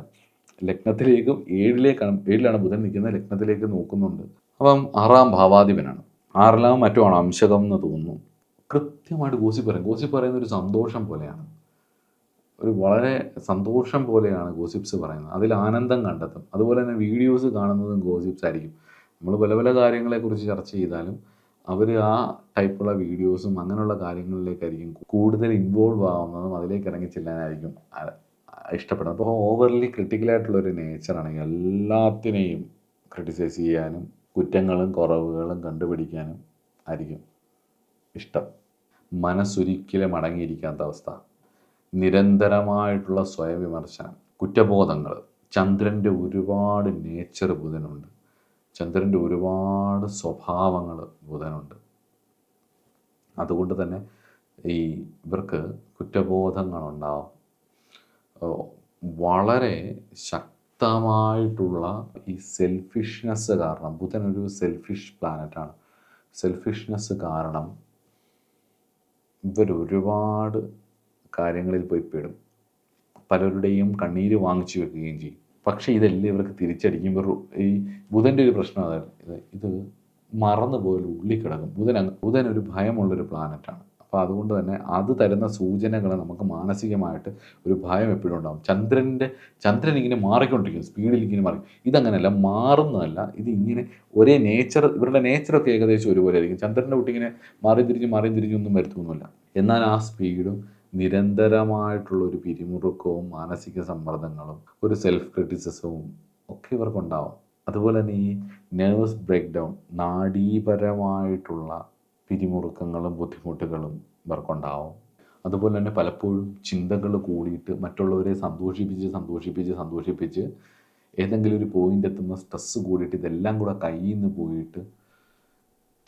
Speaker 1: ലഗ്നത്തിലേക്കും ഏഴിലാണ് ബുധൻ നിൽക്കുന്നത്, ലഗ്നത്തിലേക്ക് നോക്കുന്നുണ്ട്. അപ്പം 6ാം ഭാവാധിപനാണ്, 6ലാം മറ്റുമാണ് അംശകം എന്ന് തോന്നുന്നു. കൃത്യമായിട്ട് ഗോസിപ്പ് പറയുന്ന ഒരു സന്തോഷം പോലെയാണ്, ഒരു വളരെ സന്തോഷം പോലെയാണ് ഗോസിപ്സ് പറയുന്നത്. അതിൽ ആനന്ദം കണ്ടെത്തും. അതുപോലെ തന്നെ വീഡിയോസ് കാണുന്നതും ഗോസിപ്സ് ആയിരിക്കും. നമ്മൾ പല കാര്യങ്ങളെക്കുറിച്ച് ചർച്ച ചെയ്താലും അവർ ആ ടൈപ്പുള്ള വീഡിയോസും അങ്ങനെയുള്ള കാര്യങ്ങളിലേക്കായിരിക്കും കൂടുതൽ ഇൻവോൾവ് ആവുന്നതും അതിലേക്ക് ഇറങ്ങി ചെല്ലാനായിരിക്കും ഇഷ്ടപ്പെടുന്നത്. അപ്പോൾ ഓവർലി ക്രിട്ടിക്കലായിട്ടുള്ളൊരു നേച്ചറാണെങ്കിൽ എല്ലാത്തിനെയും ക്രിട്ടിസൈസ് ചെയ്യാനും കുറ്റങ്ങളും കുറവുകളും കണ്ടുപിടിക്കാനും ആയിരിക്കും ഇഷ്ടം. മനസ്സൊരിക്കലും അടങ്ങിയിരിക്കാത്ത അവസ്ഥ, നിരന്തരമായിട്ടുള്ള സ്വയവിമർശനം, കുറ്റബോധങ്ങൾ. ചന്ദ്രൻ്റെ ഒരുപാട് നേച്ചർ ബുധനുണ്ട്, ചന്ദ്രൻ്റെ ഒരുപാട് സ്വഭാവങ്ങൾ ബുധനുണ്ട്. അതുകൊണ്ട് തന്നെ ഇവർക്ക് കുറ്റബോധങ്ങളുണ്ടാവും. വളരെ ശക്തമായിട്ടുള്ള ഈ സെൽഫിഷ്നെസ് കാരണം, ബുധൻ ഒരു സെൽഫിഷ് പ്ലാനറ്റാണ്, സെൽഫിഷ്നെസ് കാരണം ഇവരൊരുപാട് കാര്യങ്ങളിൽ പോയി പെടും, പലരുടെയും കണ്ണീര് വാങ്ങിച്ചു വെക്കുകയും ചെയ്യും. പക്ഷേ ഇതെല്ലാം ഇവർക്ക് തിരിച്ചടിക്കുമ്പോൾ ഈ ബുധൻ്റെ ഒരു പ്രശ്നം അതായത് ഇത് മറന്നു പോയാൽ ഉള്ളിൽ കിടക്കും. ബുധൻ ഒരു ഭയമുള്ളൊരു പ്ലാനറ്റാണ്. അപ്പോൾ അതുകൊണ്ട് തന്നെ അത് തരുന്ന സൂചനകൾ നമുക്ക് മാനസികമായിട്ട് ഒരു ഭയം എപ്പോഴും ഉണ്ടാകും. ചന്ദ്രൻ ഇങ്ങനെ മാറിക്കൊണ്ടിരിക്കും, സ്പീഡിൽ ഇങ്ങനെ മാറി. ഇതങ്ങനെയല്ല, മാറുന്നതല്ല, ഇതിങ്ങനെ ഒരേ നേച്ചർ, ഇവരുടെ നേച്ചറൊക്കെ ഏകദേശം ഒരുപോലെ ആയിരിക്കും. ചന്ദ്രൻ്റെ കുട്ടി ഇങ്ങനെ മാറി തിരിഞ്ഞൊന്നും വരുത്തൊന്നുമില്ല. എന്നാൽ ആ സ്പീഡും നിരന്തരമായിട്ടുള്ളൊരു പിരിമുറുക്കവും മാനസിക സമ്മർദ്ദങ്ങളും ഒരു സെൽഫ് ക്രിറ്റിസിസവും ഒക്കെ ഇവർക്കുണ്ടാവും. അതുപോലെ തന്നെ ഈ നെർവസ് ബ്രേക്ക് ഡൗൺ, നാഡീപരമായിട്ടുള്ള പിരിമുറുക്കങ്ങളും ബുദ്ധിമുട്ടുകളും ഇവർക്കുണ്ടാവും. അതുപോലെ തന്നെ പലപ്പോഴും ചിന്തകൾ കൂടിയിട്ട് മറ്റുള്ളവരെ സന്തോഷിപ്പിച്ച് ഏതെങ്കിലും ഒരു പോയിന്റ് എത്തുന്ന സ്ട്രെസ്സ് കൂടിയിട്ട് ഇതെല്ലാം കൂടെ കയ്യിൽ നിന്ന് പോയിട്ട്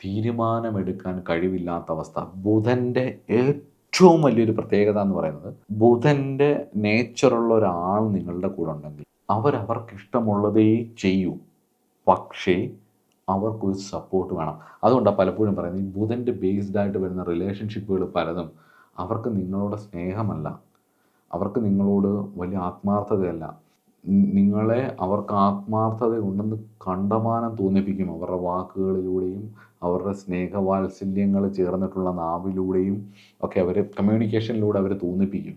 Speaker 1: തീരുമാനമെടുക്കാൻ കഴിവില്ലാത്ത അവസ്ഥ. ബുധൻ്റെ ഏറ്റവും വലിയൊരു പ്രത്യേകത എന്ന് പറയുന്നത്, ബുധൻ്റെ നേച്ചറുള്ള ഒരാൾ നിങ്ങളുടെ കൂടെ ഉണ്ടെങ്കിൽ അവർക്കിഷ്ടമുള്ളതേ ചെയ്യൂ, പക്ഷേ അവർക്കൊരു സപ്പോർട്ട് വേണം. അതുകൊണ്ടാണ് പലപ്പോഴും പറയുന്നത്, ഈ ബുധൻ്റെ ബേസ്ഡായിട്ട് വരുന്ന റിലേഷൻഷിപ്പുകൾ പലതും അവർക്ക് നിങ്ങളോട് സ്നേഹമല്ല, അവർക്ക് നിങ്ങളോട് വലിയ ആത്മാർത്ഥതയല്ല, നിങ്ങളെ അവർക്ക് ആത്മാർത്ഥത ഉണ്ടെന്ന് കണ്ടമാനം തോന്നിപ്പിക്കും അവരുടെ വാക്കുകളിലൂടെയും അവരുടെ സ്നേഹവാത്സല്യങ്ങൾ ചേർന്നിട്ടുള്ള നാവിലൂടെയും ഒക്കെ അവർ കമ്മ്യൂണിക്കേഷനിലൂടെ അവർ തോന്നിപ്പിക്കും.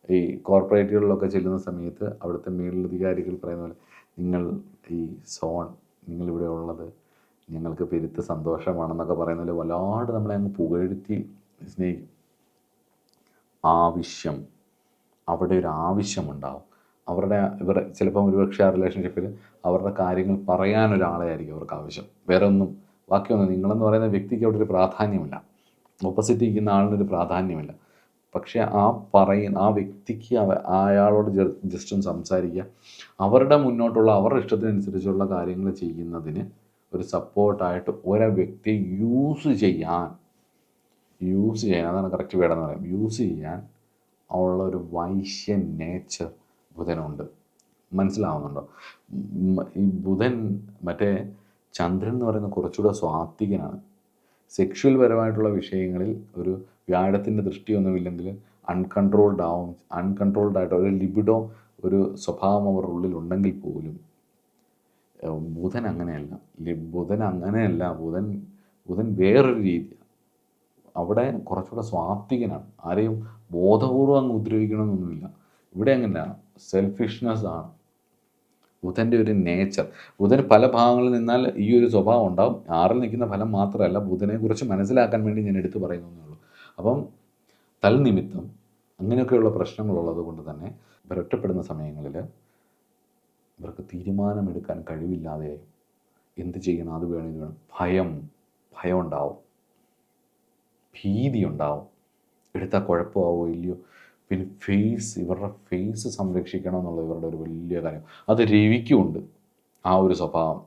Speaker 1: ഈ കോർപ്പറേറ്റുകളിലൊക്കെ ചെല്ലുന്ന സമയത്ത് അവിടുത്തെ മേലധികാരികൾ പറയുന്ന പോലെ, നിങ്ങൾ ഈ സോൺ നിങ്ങളിവിടെ ഉള്ളത് ഞങ്ങൾക്ക് പെരുത്ത് സന്തോഷമാണെന്നൊക്കെ പറയുന്നതിൽ വല്ലാണ്ട് നമ്മളെ അങ്ങ് പുകഴ്ത്തി സ്നേഹിക്കും. ആവശ്യം, അവിടെ ഒരു ആവശ്യമുണ്ടാവും. ഇവർ ചിലപ്പം ഒരുപക്ഷെ ആ റിലേഷൻഷിപ്പിൽ അവരുടെ കാര്യങ്ങൾ പറയാനൊരാളെ ആയിരിക്കും അവർക്ക് ആവശ്യം, വേറെ ഒന്നും ബാക്കിയൊന്നും. നിങ്ങളെന്ന് പറയുന്ന വ്യക്തിക്ക് അവിടെ ഒരു പ്രാധാന്യമില്ല, ഓപ്പോസിറ്റ് ഇരിക്കുന്ന ആളിനൊരു പ്രാധാന്യമില്ല. പക്ഷേ ആ വ്യക്തിക്ക് അയാളോട് ജസ്റ്റ് ഒന്ന് സംസാരിക്കുക, അവരുടെ മുന്നോട്ടുള്ള അവരുടെ ഇഷ്ടത്തിനനുസരിച്ചുള്ള കാര്യങ്ങൾ ചെയ്യുന്നതിന് ഒരു സപ്പോർട്ടായിട്ട് ഒരാ വ്യക്തിയെ യൂസ് ചെയ്യാൻ, അതാണ് കറക്റ്റ് വേർഡെന്ന് പറയാം, യൂസ് ചെയ്യാൻ ഉള്ള ഒരു വൈശ്യൻ നേച്ചർ ബുധനുണ്ട്. മനസ്സിലാവുന്നുണ്ടോ? ഈ ബുധൻ മറ്റേ ചന്ദ്രൻ എന്ന് പറയുന്നത് കുറച്ചുകൂടെ സ്വാത്വികനാണ്. സെക്ഷുവൽ പരമായിട്ടുള്ള വിഷയങ്ങളിൽ ഒരു വ്യാഴത്തിൻ്റെ ദൃഷ്ടിയൊന്നുമില്ലെങ്കിൽ അൺകൺട്രോൾഡ് ആയിട്ട് ഒരു ലിബിഡോ ഒരു സ്വഭാവം അവരുടെ ഉള്ളിൽ ഉണ്ടെങ്കിൽ പോലും ബുധൻ അങ്ങനെയല്ല. ബുധൻ വേറൊരു രീതിയാണ്. അവിടെ കുറച്ചുകൂടെ സ്വാത്വികനാണ്. ആരെയും ബോധപൂർവ്വം അങ്ങ് ഉപദ്രവിക്കണമെന്നൊന്നുമില്ല. ഇവിടെ അങ്ങനെയാണ്, സെൽഫിഷ്നെസ് ആണ് ബുധൻ്റെ ഒരു നേച്ചർ. ബുധൻ പല ഭാഗങ്ങളിൽ നിന്നാൽ ഈ ഒരു സ്വഭാവം ഉണ്ടാവും. 6ൽ നിൽക്കുന്ന ഫലം മാത്രമല്ല, ബുധനെക്കുറിച്ച് മനസ്സിലാക്കാൻ വേണ്ടി ഞാൻ എടുത്തു പറയുന്നതേ ഉള്ളൂ. അപ്പം തൽനിമിത്തം അങ്ങനെയൊക്കെയുള്ള പ്രശ്നങ്ങളുള്ളത് കൊണ്ട് തന്നെ ഇവർ ഒറ്റപ്പെടുന്ന സമയങ്ങളിൽ ഇവർക്ക് തീരുമാനമെടുക്കാൻ കഴിവില്ലാതെയായി. എന്ത് ചെയ്യണം, അത് വേണം, ഇത് വേണം, ഭയം ഉണ്ടാവും, ഭീതി ഉണ്ടാവും, എടുത്താൽ കുഴപ്പമാവോ ഇല്ലയോ. പിന്നെ ഇവരുടെ ഫേസ് സംരക്ഷിക്കണം എന്നുള്ള ഇവരുടെ ഒരു വലിയ കാര്യം. അത് രവിക്കുമുണ്ട് ആ ഒരു സ്വഭാവം.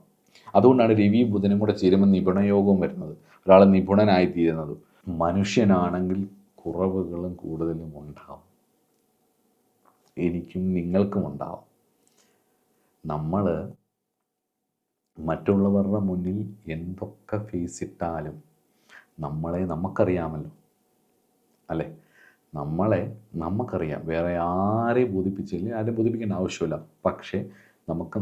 Speaker 1: അതുകൊണ്ടാണ് രവിയും ബുധനും കൂടെ ചേരുമ്പോൾ നിപുണയോഗവും വരുന്നത്, ഒരാൾ നിപുണനായിത്തീരുന്നത്. മനുഷ്യനാണെങ്കിൽ കുറവുകളും കൂടുതലും ഉണ്ടാവും, എനിക്കും നിങ്ങൾക്കും ഉണ്ടാവും. നമ്മൾ മറ്റുള്ളവരുടെ മുന്നിൽ എന്തൊക്കെ ഫേസ് ഇട്ടാലും നമുക്കറിയാമല്ലോ, അല്ലേ? നമുക്കറിയാം, വേറെ ആരെയും ബോധിപ്പിക്കേണ്ട ആവശ്യമില്ല. പക്ഷേ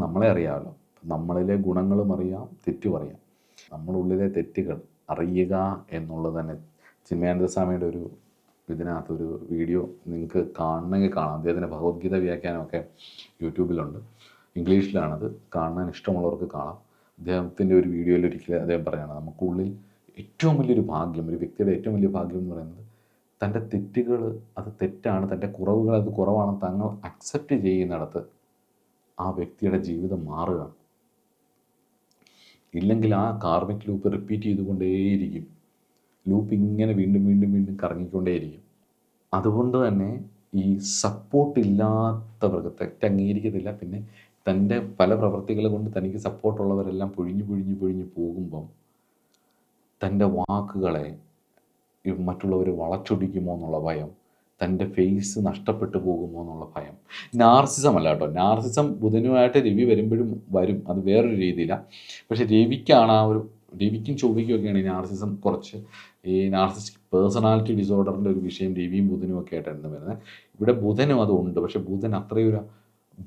Speaker 1: നമ്മളെ അറിയാമല്ലോ. നമ്മളിലെ ഗുണങ്ങളും അറിയാം, തെറ്റും അറിയാം. നമ്മളുള്ളിലെ തെറ്റുകൾ അറിയുക എന്നുള്ളത് തന്നെ. ചിന്മയാനന്ദ സ്വാമിയുടെ ഇതിനകത്തൊരു വീഡിയോ നിങ്ങൾക്ക് കാണണമെങ്കിൽ കാണാം. അദ്ദേഹത്തിൻ്റെ ഭഗവത്ഗീത വ്യാഖ്യാനമൊക്കെ യൂട്യൂബിലുണ്ട്, ഇംഗ്ലീഷിലാണത്. കാണാൻ ഇഷ്ടമുള്ളവർക്ക് കാണാം. അദ്ദേഹത്തിൻ്റെ ഒരു വീഡിയോയിൽ ഒരിക്കലും അദ്ദേഹം പറയുകയാണ്, നമുക്കുള്ളിൽ ഏറ്റവും വലിയൊരു ഭാഗ്യം, ഒരു വ്യക്തിയുടെ ഏറ്റവും വലിയ ഭാഗ്യം എന്ന് പറയുന്നത് തൻ്റെ തെറ്റുകൾ അത് തെറ്റാണ്, തൻ്റെ കുറവുകൾ അത് കുറവാണ് തങ്ങൾ അക്സെപ്റ്റ് ചെയ്യുന്നിടത്ത് ആ വ്യക്തിയുടെ ജീവിതം മാറുകയാണ്. ഇല്ലെങ്കിൽ ആ കാർമിക് ലൂപ്പ് റിപ്പീറ്റ് ചെയ്തുകൊണ്ടേയിരിക്കും. ലൂപ്പ് ഇങ്ങനെ വീണ്ടും വീണ്ടും വീണ്ടും കറങ്ങിക്കൊണ്ടേയിരിക്കും. അതുകൊണ്ട് തന്നെ ഈ സപ്പോർട്ടില്ലാത്തവർക്ക് തെറ്റ് അംഗീകരിക്കത്തില്ല. പിന്നെ തൻ്റെ പല പ്രവൃത്തികൾ കൊണ്ട് തനിക്ക് സപ്പോർട്ടുള്ളവരെല്ലാം പൊഴിഞ്ഞു പോകുമ്പം തൻ്റെ വാക്കുകളെ മറ്റുള്ളവർ വളച്ചൊടിക്കുമോ എന്നുള്ള ഭയം, തൻ്റെ ഫേസ് നഷ്ടപ്പെട്ടു പോകുമോ എന്നുള്ള ഭയം. നാർസിസം അല്ല കേട്ടോ, നാർസിസം ബുധനുമായിട്ട് രവി വരും, അത് വേറൊരു രീതിയിലാണ്. പക്ഷേ രവിക്കും ചൊവ്വയ്ക്കും ഒക്കെയാണ് ഈ നാർസിസം കുറച്ച്, ഈ നാർസിസ്റ്റിക് പേഴ്സണാലിറ്റി ഡിസോർഡറിൻ്റെ ഒരു വിഷയം രവിയും ബുധനും ഒക്കെ ആയിട്ടാണ് വരുന്നത്. ഇവിടെ ബുധനും അതുണ്ട്, പക്ഷേ ബുധൻ അത്രയൊരു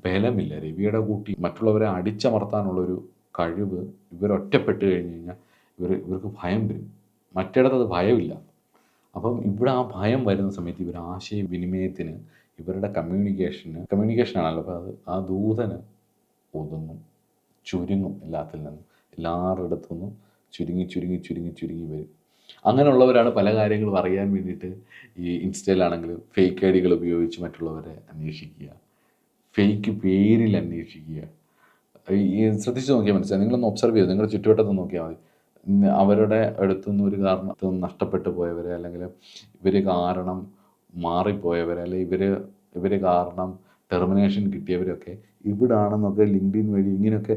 Speaker 1: ബലമില്ല. രവിയുടെ കൂട്ടി മറ്റുള്ളവരെ അടിച്ചമർത്താനുള്ളൊരു കഴിവ് ഇവരൊറ്റപ്പെട്ട് കഴിഞ്ഞ് കഴിഞ്ഞാൽ ഇവർക്ക് ഭയം വരും. മറ്റിടത്ത് അത് ഭയമില്ല. അപ്പം ഇവിടെ ആ ഭയം വരുന്ന സമയത്ത് ഇവർ ആശയവിനിമയത്തിന്, ഇവരുടെ കമ്മ്യൂണിക്കേഷനാണല്ലോ, അപ്പോൾ ആ ദൂതന് ഒതുങ്ങും, ചുരുങ്ങും. എല്ലാവരുടെ അടുത്തുനിന്നും ചുരുങ്ങി വരും. അങ്ങനെയുള്ളവരാണ് പല കാര്യങ്ങളും അറിയാൻ വേണ്ടിയിട്ട് ഈ ഇൻസ്റ്റയിലാണെങ്കിലും ഫേക്ക് ഐ ഡികൾ ഉപയോഗിച്ച് മറ്റുള്ളവരെ അന്വേഷിക്കുക, ഫേക്ക് പേരിൽ അന്വേഷിക്കുക. ശ്രദ്ധിച്ച് നോക്കിയാൽ മനസ്സിലായി, നിങ്ങളൊന്ന് ഒബ്സർവ് ചെയ്ത് നിങ്ങളുടെ ചുറ്റുവട്ടത്ത് നോക്കിയാൽ മതി. അവരുടെ അടുത്തുനിന്ന് ഒരു കാരണത്തിൽ നഷ്ടപ്പെട്ടു പോയവരെ, അല്ലെങ്കിൽ ഇവർ കാരണം മാറിപ്പോയവരെ, അല്ലെങ്കിൽ ഇവർ കാരണം ടെർമിനേഷൻ കിട്ടിയവരൊക്കെ ഇവിടാണെന്നൊക്കെ ലിങ്ക്ഡിൻ വഴി ഇങ്ങനെയൊക്കെ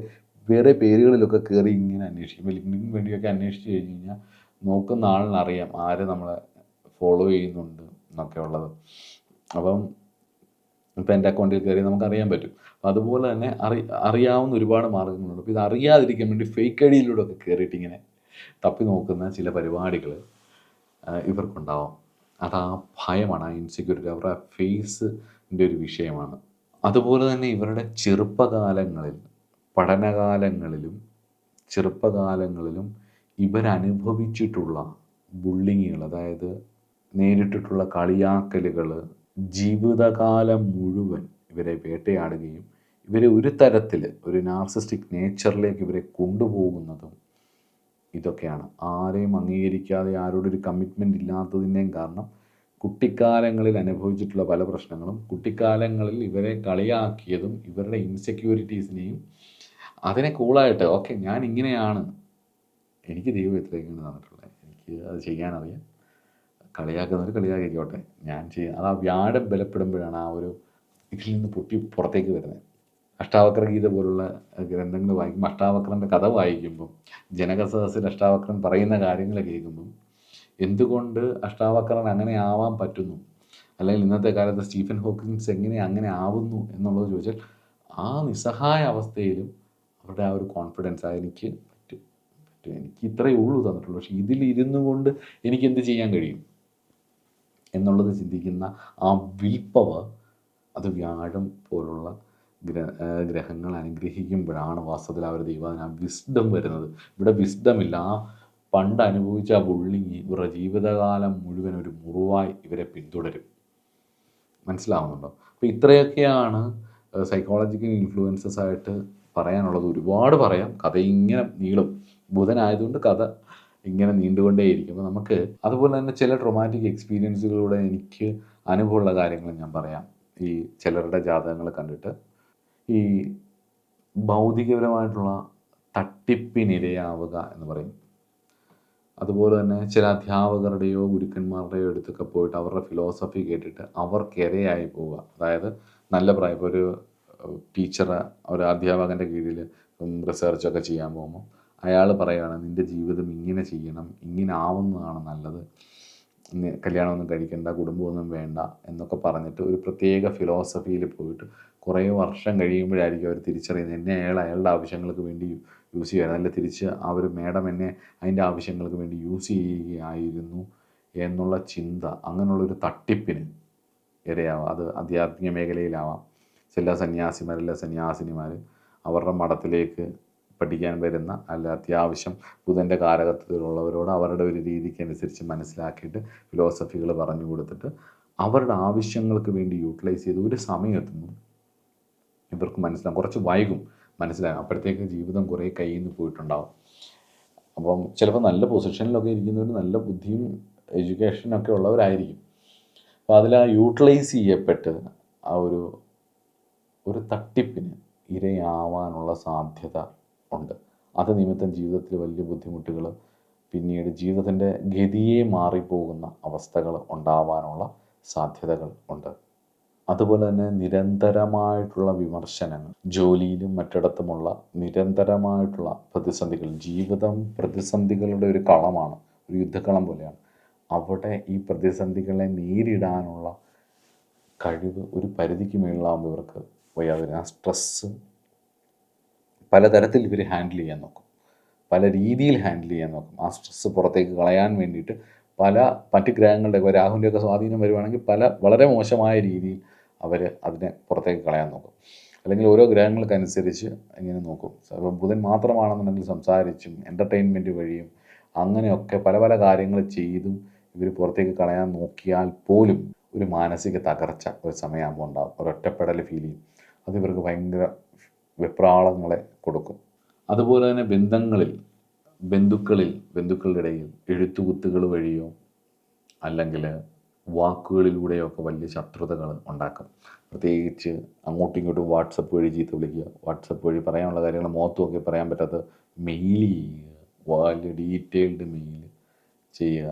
Speaker 1: വേറെ പേരുകളിലൊക്കെ കയറി ഇങ്ങനെ അന്വേഷിക്കും. ലിങ്ക്ഡിൻ വഴിയൊക്കെ അന്വേഷിച്ച് കഴിഞ്ഞ് കഴിഞ്ഞാൽ നോക്കുന്ന ആളിനറിയാം ആര് നമ്മളെ ഫോളോ ചെയ്യുന്നുണ്ട് എന്നൊക്കെ ഉള്ളത്. അപ്പം ഇപ്പം എൻ്റെ അക്കൗണ്ടിൽ കയറി നമുക്കറിയാൻ പറ്റും. അപ്പം അതുപോലെ തന്നെ അറിയാവുന്ന ഒരുപാട് മാർഗ്ഗങ്ങളുണ്ട്. അപ്പോൾ ഇത് അറിയാതിരിക്കാൻ വേണ്ടി ഫേക്ക് ഐ ഡിയിലൂടെ ഒക്കെ കയറിയിട്ട് ഇങ്ങനെ തപ്പി നോക്കുന്ന ചില പരിപാടികൾ ഇവർക്കുണ്ടാവും. അത് ആ ഭയമാണ്, ആ ഇൻസെക്യൂരിറ്റി. അവരുടെ ഫേസ് ഒരു വിഷയമാണ്. അതുപോലെ തന്നെ ഇവരുടെ ചെറുപ്പകാലങ്ങളിൽ, പഠനകാലങ്ങളിലും ചെറുപ്പകാലങ്ങളിലും ഇവരനുഭവിച്ചിട്ടുള്ള ബുള്ളിങ്ങുകൾ, അതായത് നേരിട്ടിട്ടുള്ള കളിയാക്കലുകൾ ജീവിതകാലം മുഴുവൻ ഇവരെ വേട്ടയാടുകയും ഇവരെ ഒരു തരത്തിൽ ഒരു നാർസിസ്റ്റിക് നേച്ചറിലേക്ക് ഇവരെ കൊണ്ടുപോകുന്നതും ഇതൊക്കെയാണ്. ആരെയും അംഗീകരിക്കാതെ ആരോടൊരു കമ്മിറ്റ്മെൻ്റ് ഇല്ലാത്തതിൻ്റെയും കാരണം കുട്ടിക്കാലങ്ങളിൽ അനുഭവിച്ചിട്ടുള്ള പല പ്രശ്നങ്ങളും, കുട്ടിക്കാലങ്ങളിൽ ഇവരെ കളിയാക്കിയതും ഇവരുടെ ഇൻസെക്യൂരിറ്റീസിനെയും അതിനെ കൂളായിട്ട് ഓക്കെ ഞാൻ ഇങ്ങനെയാണ്, എനിക്ക് ദൈവം ഇത്രയൊക്കെയാണ് തന്നിട്ടുള്ളത്, എനിക്ക് അത് ചെയ്യാനറിയാം, കളിയാക്കുന്നവർ കളിയാക്കിക്കോട്ടെ, ഞാൻ ചെയ്യാം. അത് ആ വ്യാഴം ബലപ്പെടുമ്പോഴാണ് ആ ഒരു ഇതിൽ നിന്ന് പൊട്ടി പുറത്തേക്ക് വരുന്നത്. അഷ്ടാവക്ര ഗീത പോലുള്ള ഗ്രന്ഥങ്ങൾ വായിക്കുമ്പോൾ, അഷ്ടാവക്രൻ്റെ കഥ വായിക്കുമ്പം, ജനകസദസ്സിൽ അഷ്ടാവക്രൻ പറയുന്ന കാര്യങ്ങൾ കേൾക്കുമ്പം എന്തുകൊണ്ട് അഷ്ടാവക്രൻ അങ്ങനെ ആവാൻ പറ്റുന്നു, അല്ലെങ്കിൽ ഇന്നത്തെ കാലത്ത് സ്റ്റീഫൻ ഹോക്കിൻസ് എങ്ങനെ അങ്ങനെ ആവുന്നു എന്നുള്ളത് ചോദിച്ചാൽ ആ നിസ്സഹായ അവസ്ഥയിലും അവരുടെ ആ ഒരു കോൺഫിഡൻസ്, എനിക്ക് പറ്റും പറ്റും, എനിക്ക് ഇത്രയേ ഉള്ളൂ തന്നിട്ടുള്ളൂ, പക്ഷേ ഇതിലിരുന്നു കൊണ്ട് എനിക്ക് എന്ത് ചെയ്യാൻ കഴിയും എന്നുള്ളത് ചിന്തിക്കുന്ന ആ വിൽ പവർ, അത് വ്യാഴം പോലുള്ള ഗ്രഹങ്ങൾ അനുഗ്രഹിക്കുമ്പോഴാണ് വാസ്തവത്തിൽ ആ ഒരു ദൈവത്തിന് ആ വിസ്ഡം വരുന്നത്. ഇവിടെ വിസ്ഡമില്ല. ആ പണ്ട് അനുഭവിച്ച ആ ബുള്ളിങ് ഇവരുടെ ജീവിതകാലം മുഴുവൻ ഒരു മുറിവായി ഇവരെ പിന്തുടരും. മനസ്സിലാവുന്നുണ്ടോ? അപ്പോൾ ഇത്രയൊക്കെയാണ് സൈക്കോളജിക്കൽ ഇൻഫ്ലുവൻസസ് ആയിട്ട് പറയാനുള്ളത്. ഒരുപാട് പറയാം, കഥ ഇങ്ങനെ നീളും. ബുധനായതുകൊണ്ട് കഥ ഇങ്ങനെ നീണ്ടുകൊണ്ടേയിരിക്കും. അപ്പോൾ നമുക്ക് അതുപോലെ തന്നെ ചില ട്രോമാറ്റിക് എക്സ്പീരിയൻസുകളിലൂടെ എനിക്ക് അനുഭവമുള്ള കാര്യങ്ങൾ ഞാൻ പറയാം. ഈ ചിലരുടെ ജാതകങ്ങൾ കണ്ടിട്ട് ഈ ഭൗതികപരമായിട്ടുള്ള തട്ടിപ്പിനിരയാവുക എന്ന് പറയും. അതുപോലെ തന്നെ ചില അധ്യാപകരുടെയോ ഗുരുക്കന്മാരുടെയോ അടുത്തൊക്കെ പോയിട്ട് അവരുടെ ഫിലോസഫി കേട്ടിട്ട് അവർക്കിരയായി പോവുക. അതായത് നല്ല പ്രായം, ഇപ്പോൾ ഒരു ടീച്ചർ ഒരു അധ്യാപകൻ്റെ കീഴിൽ റിസർച്ചൊക്കെ ചെയ്യാൻ പോകുമ്പോൾ അയാൾ പറയുകയാണ് നിൻ്റെ ജീവിതം ഇങ്ങനെ ചെയ്യണം, ഇങ്ങനെ ആവുന്നതാണ് നല്ലത്, കല്യാണമൊന്നും കഴിക്കേണ്ട, കുടുംബമൊന്നും വേണ്ട എന്നൊക്കെ പറഞ്ഞിട്ട് ഒരു പ്രത്യേക ഫിലോസഫിയിൽ പോയിട്ട് കുറേ വർഷം കഴിയുമ്പോഴായിരിക്കും അവർ തിരിച്ചറിയുന്നത് എന്നെ അയാളുടെ ആവശ്യങ്ങൾക്ക് വേണ്ടി യൂസ് ചെയ്യുക, അല്ല തിരിച്ച് അവർ മേഡം എന്നെ അതിൻ്റെ ആവശ്യങ്ങൾക്ക് വേണ്ടി യൂസ് ചെയ്യുകയായിരുന്നു എന്നുള്ള ചിന്ത, അങ്ങനെയുള്ളൊരു തട്ടിപ്പിന് ഇരയാവാം. അത് ആധ്യാത്മിക മേഖലയിലാവാം. ചില സന്യാസിമാരല്ല സന്യാസിനിമാർ അവരുടെ മഠത്തിലേക്ക് പഠിക്കാൻ വരുന്ന അല്ല അത്യാവശ്യം ബുധൻ്റെ കാരകത്വത്തിലുള്ളവരോട് അവരുടെ ഒരു രീതിക്കനുസരിച്ച് മനസ്സിലാക്കിയിട്ട് ഫിലോസഫികൾ പറഞ്ഞു കൊടുത്തിട്ട് അവരുടെ ആവശ്യങ്ങൾക്ക് വേണ്ടി യൂട്ടിലൈസ് ചെയ്ത് ഒരു സമയത്തുനിന്നും ഇവർക്ക് മനസ്സിലാകും, കുറച്ച് വൈകും മനസ്സിലാകും, അപ്പോഴത്തേക്ക് ജീവിതം കുറേ കയ്യിൽ നിന്ന് പോയിട്ടുണ്ടാകും. അപ്പം ചിലപ്പോൾ നല്ല പൊസിഷനിലൊക്കെ ഇരിക്കുന്നവർ നല്ല ബുദ്ധിയും എഡ്യൂക്കേഷനൊക്കെ ഉള്ളവരായിരിക്കും. അപ്പോൾ അതിൽ ആ യൂട്ടിലൈസ് ചെയ്യപ്പെട്ട് ആ ഒരു തട്ടിപ്പിന് ഇരയാവാനുള്ള സാധ്യത ഉണ്ട്. അത് നിമിത്തം ജീവിതത്തിൽ വലിയ ബുദ്ധിമുട്ടുകൾ, പിന്നീട് ജീവിതത്തിൻ്റെ ഗതിയെ മാറിപ്പോകുന്ന അവസ്ഥകൾ ഉണ്ടാവാനുള്ള സാധ്യതകൾ ഉണ്ട്. അതുപോലെ തന്നെ നിരന്തരമായിട്ടുള്ള വിമർശനങ്ങൾ, ജോലിയിലും മറ്റിടത്തുമുള്ള നിരന്തരമായിട്ടുള്ള പ്രതിസന്ധികൾ. ജീവിതം പ്രതിസന്ധികളുടെ ഒരു കളമാണ്, ഒരു യുദ്ധക്കളം പോലെയാണ്. അവിടെ ഈ പ്രതിസന്ധികളെ നേരിടാനുള്ള കഴിവ് ഒരു പരിധിക്ക് മേളിലാകുമ്പോൾ ഇവർക്ക് വയ്യാതെ ആ സ്ട്രെസ്സ് പലതരത്തിൽ ഇവർ ഹാൻഡിൽ ചെയ്യാൻ നോക്കും, പല രീതിയിൽ ഹാൻഡിൽ ചെയ്യാൻ നോക്കും. ആ സ്ട്രെസ്സ് പുറത്തേക്ക് കളയാൻ വേണ്ടിയിട്ട് മറ്റ് ഗ്രഹങ്ങളുടെ രാഹുവിൻ്റെയൊക്കെ സ്വാധീനം വരുവാണെങ്കിൽ വളരെ മോശമായ രീതിയിൽ അവർ അതിനെ പുറത്തേക്ക് കളയാൻ നോക്കും. അല്ലെങ്കിൽ ഓരോ ഗ്രഹങ്ങൾക്കനുസരിച്ച് ഇങ്ങനെ നോക്കും. അപ്പോൾ ബുധൻ മാത്രമാണെന്നുണ്ടെങ്കിൽ സംസാരിച്ചും എൻ്റർടൈൻമെൻറ്റ് വഴിയും അങ്ങനെയൊക്കെ പല കാര്യങ്ങൾ ചെയ്തും ഇവർ പുറത്തേക്ക് കളയാൻ നോക്കിയാൽ പോലും ഒരു മാനസിക തകർച്ച ഒരു സമയമാകുമ്പോൾ ഉണ്ടാകും, ഒരൊറ്റപ്പെടൽ ഫീൽ ചെയ്യും. അത് ഇവർക്ക് ഭയങ്കര വെപ്രാളങ്ങളെ കൊടുക്കും. അതുപോലെ തന്നെ ബന്ധുക്കളുടെ ഇടയിൽ എഴുത്തുകുത്തുകൾ വഴിയോ അല്ലെങ്കിൽ വാക്കുകളിലൂടെയോ ഒക്കെ വലിയ ശത്രുതകൾ ഉണ്ടാക്കും. പ്രത്യേകിച്ച് അങ്ങോട്ടും ഇങ്ങോട്ടും വാട്സപ്പ് വഴി ചീത്ത വിളിക്കുക, വാട്സപ്പ് വഴി പറയാനുള്ള കാര്യങ്ങൾ മുഖത്ത് നോക്കി പറയാൻ പറ്റാത്ത മെയിൽ ചെയ്യുക, വലിയ ഡീറ്റെയിൽഡ് മെയിൽ ചെയ്യുക,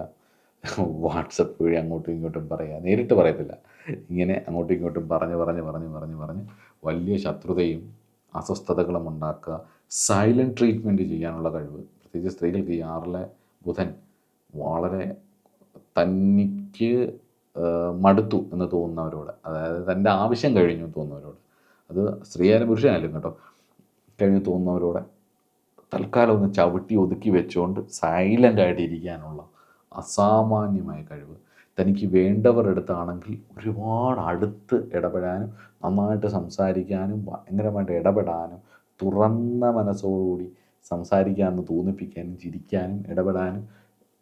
Speaker 1: വാട്സപ്പ് വഴി അങ്ങോട്ടും ഇങ്ങോട്ടും പറയുക, നേരിട്ട് പറയത്തില്ല, ഇങ്ങനെ അങ്ങോട്ടും ഇങ്ങോട്ടും പറഞ്ഞ് വലിയ ശത്രുതയും അസ്വസ്ഥതകളും ഉണ്ടാക്കുക. സൈലൻറ്റ് ട്രീറ്റ്മെൻറ്റ് ചെയ്യാനുള്ള കഴിവ്, പ്രത്യേകിച്ച് സ്ത്രീകൾക്ക് ഈ 6ലെ ബുധൻ വളരെ തനിക്ക് മടുത്തു എന്ന് തോന്നുന്നവരോട്, അതായത് തൻ്റെ ആവശ്യം കഴിഞ്ഞു തോന്നുന്നവരോട്, അത് സ്ത്രീയായാലും പുരുഷനായാലും കേട്ടോ, കഴിഞ്ഞു തോന്നുന്നവരോട് തൽക്കാലം ഒന്ന് ചവിട്ടി ഒതുക്കി വെച്ചുകൊണ്ട് സൈലൻ്റായിട്ട് ഇരിക്കാനുള്ള അസാമാന്യമായ കഴിവ്. തനിക്ക് വേണ്ടവർ അടുത്താണെങ്കിൽ ഒരുപാട് അടുത്ത് ഇടപെടാനും നന്നായിട്ട് സംസാരിക്കാനും ഭയങ്കരമായിട്ട് ഇടപെടാനും തുറന്ന മനസ്സോടുകൂടി സംസാരിക്കാമെന്ന് തോന്നിപ്പിക്കാനും ചിരിക്കാനും ഇടപെടാനും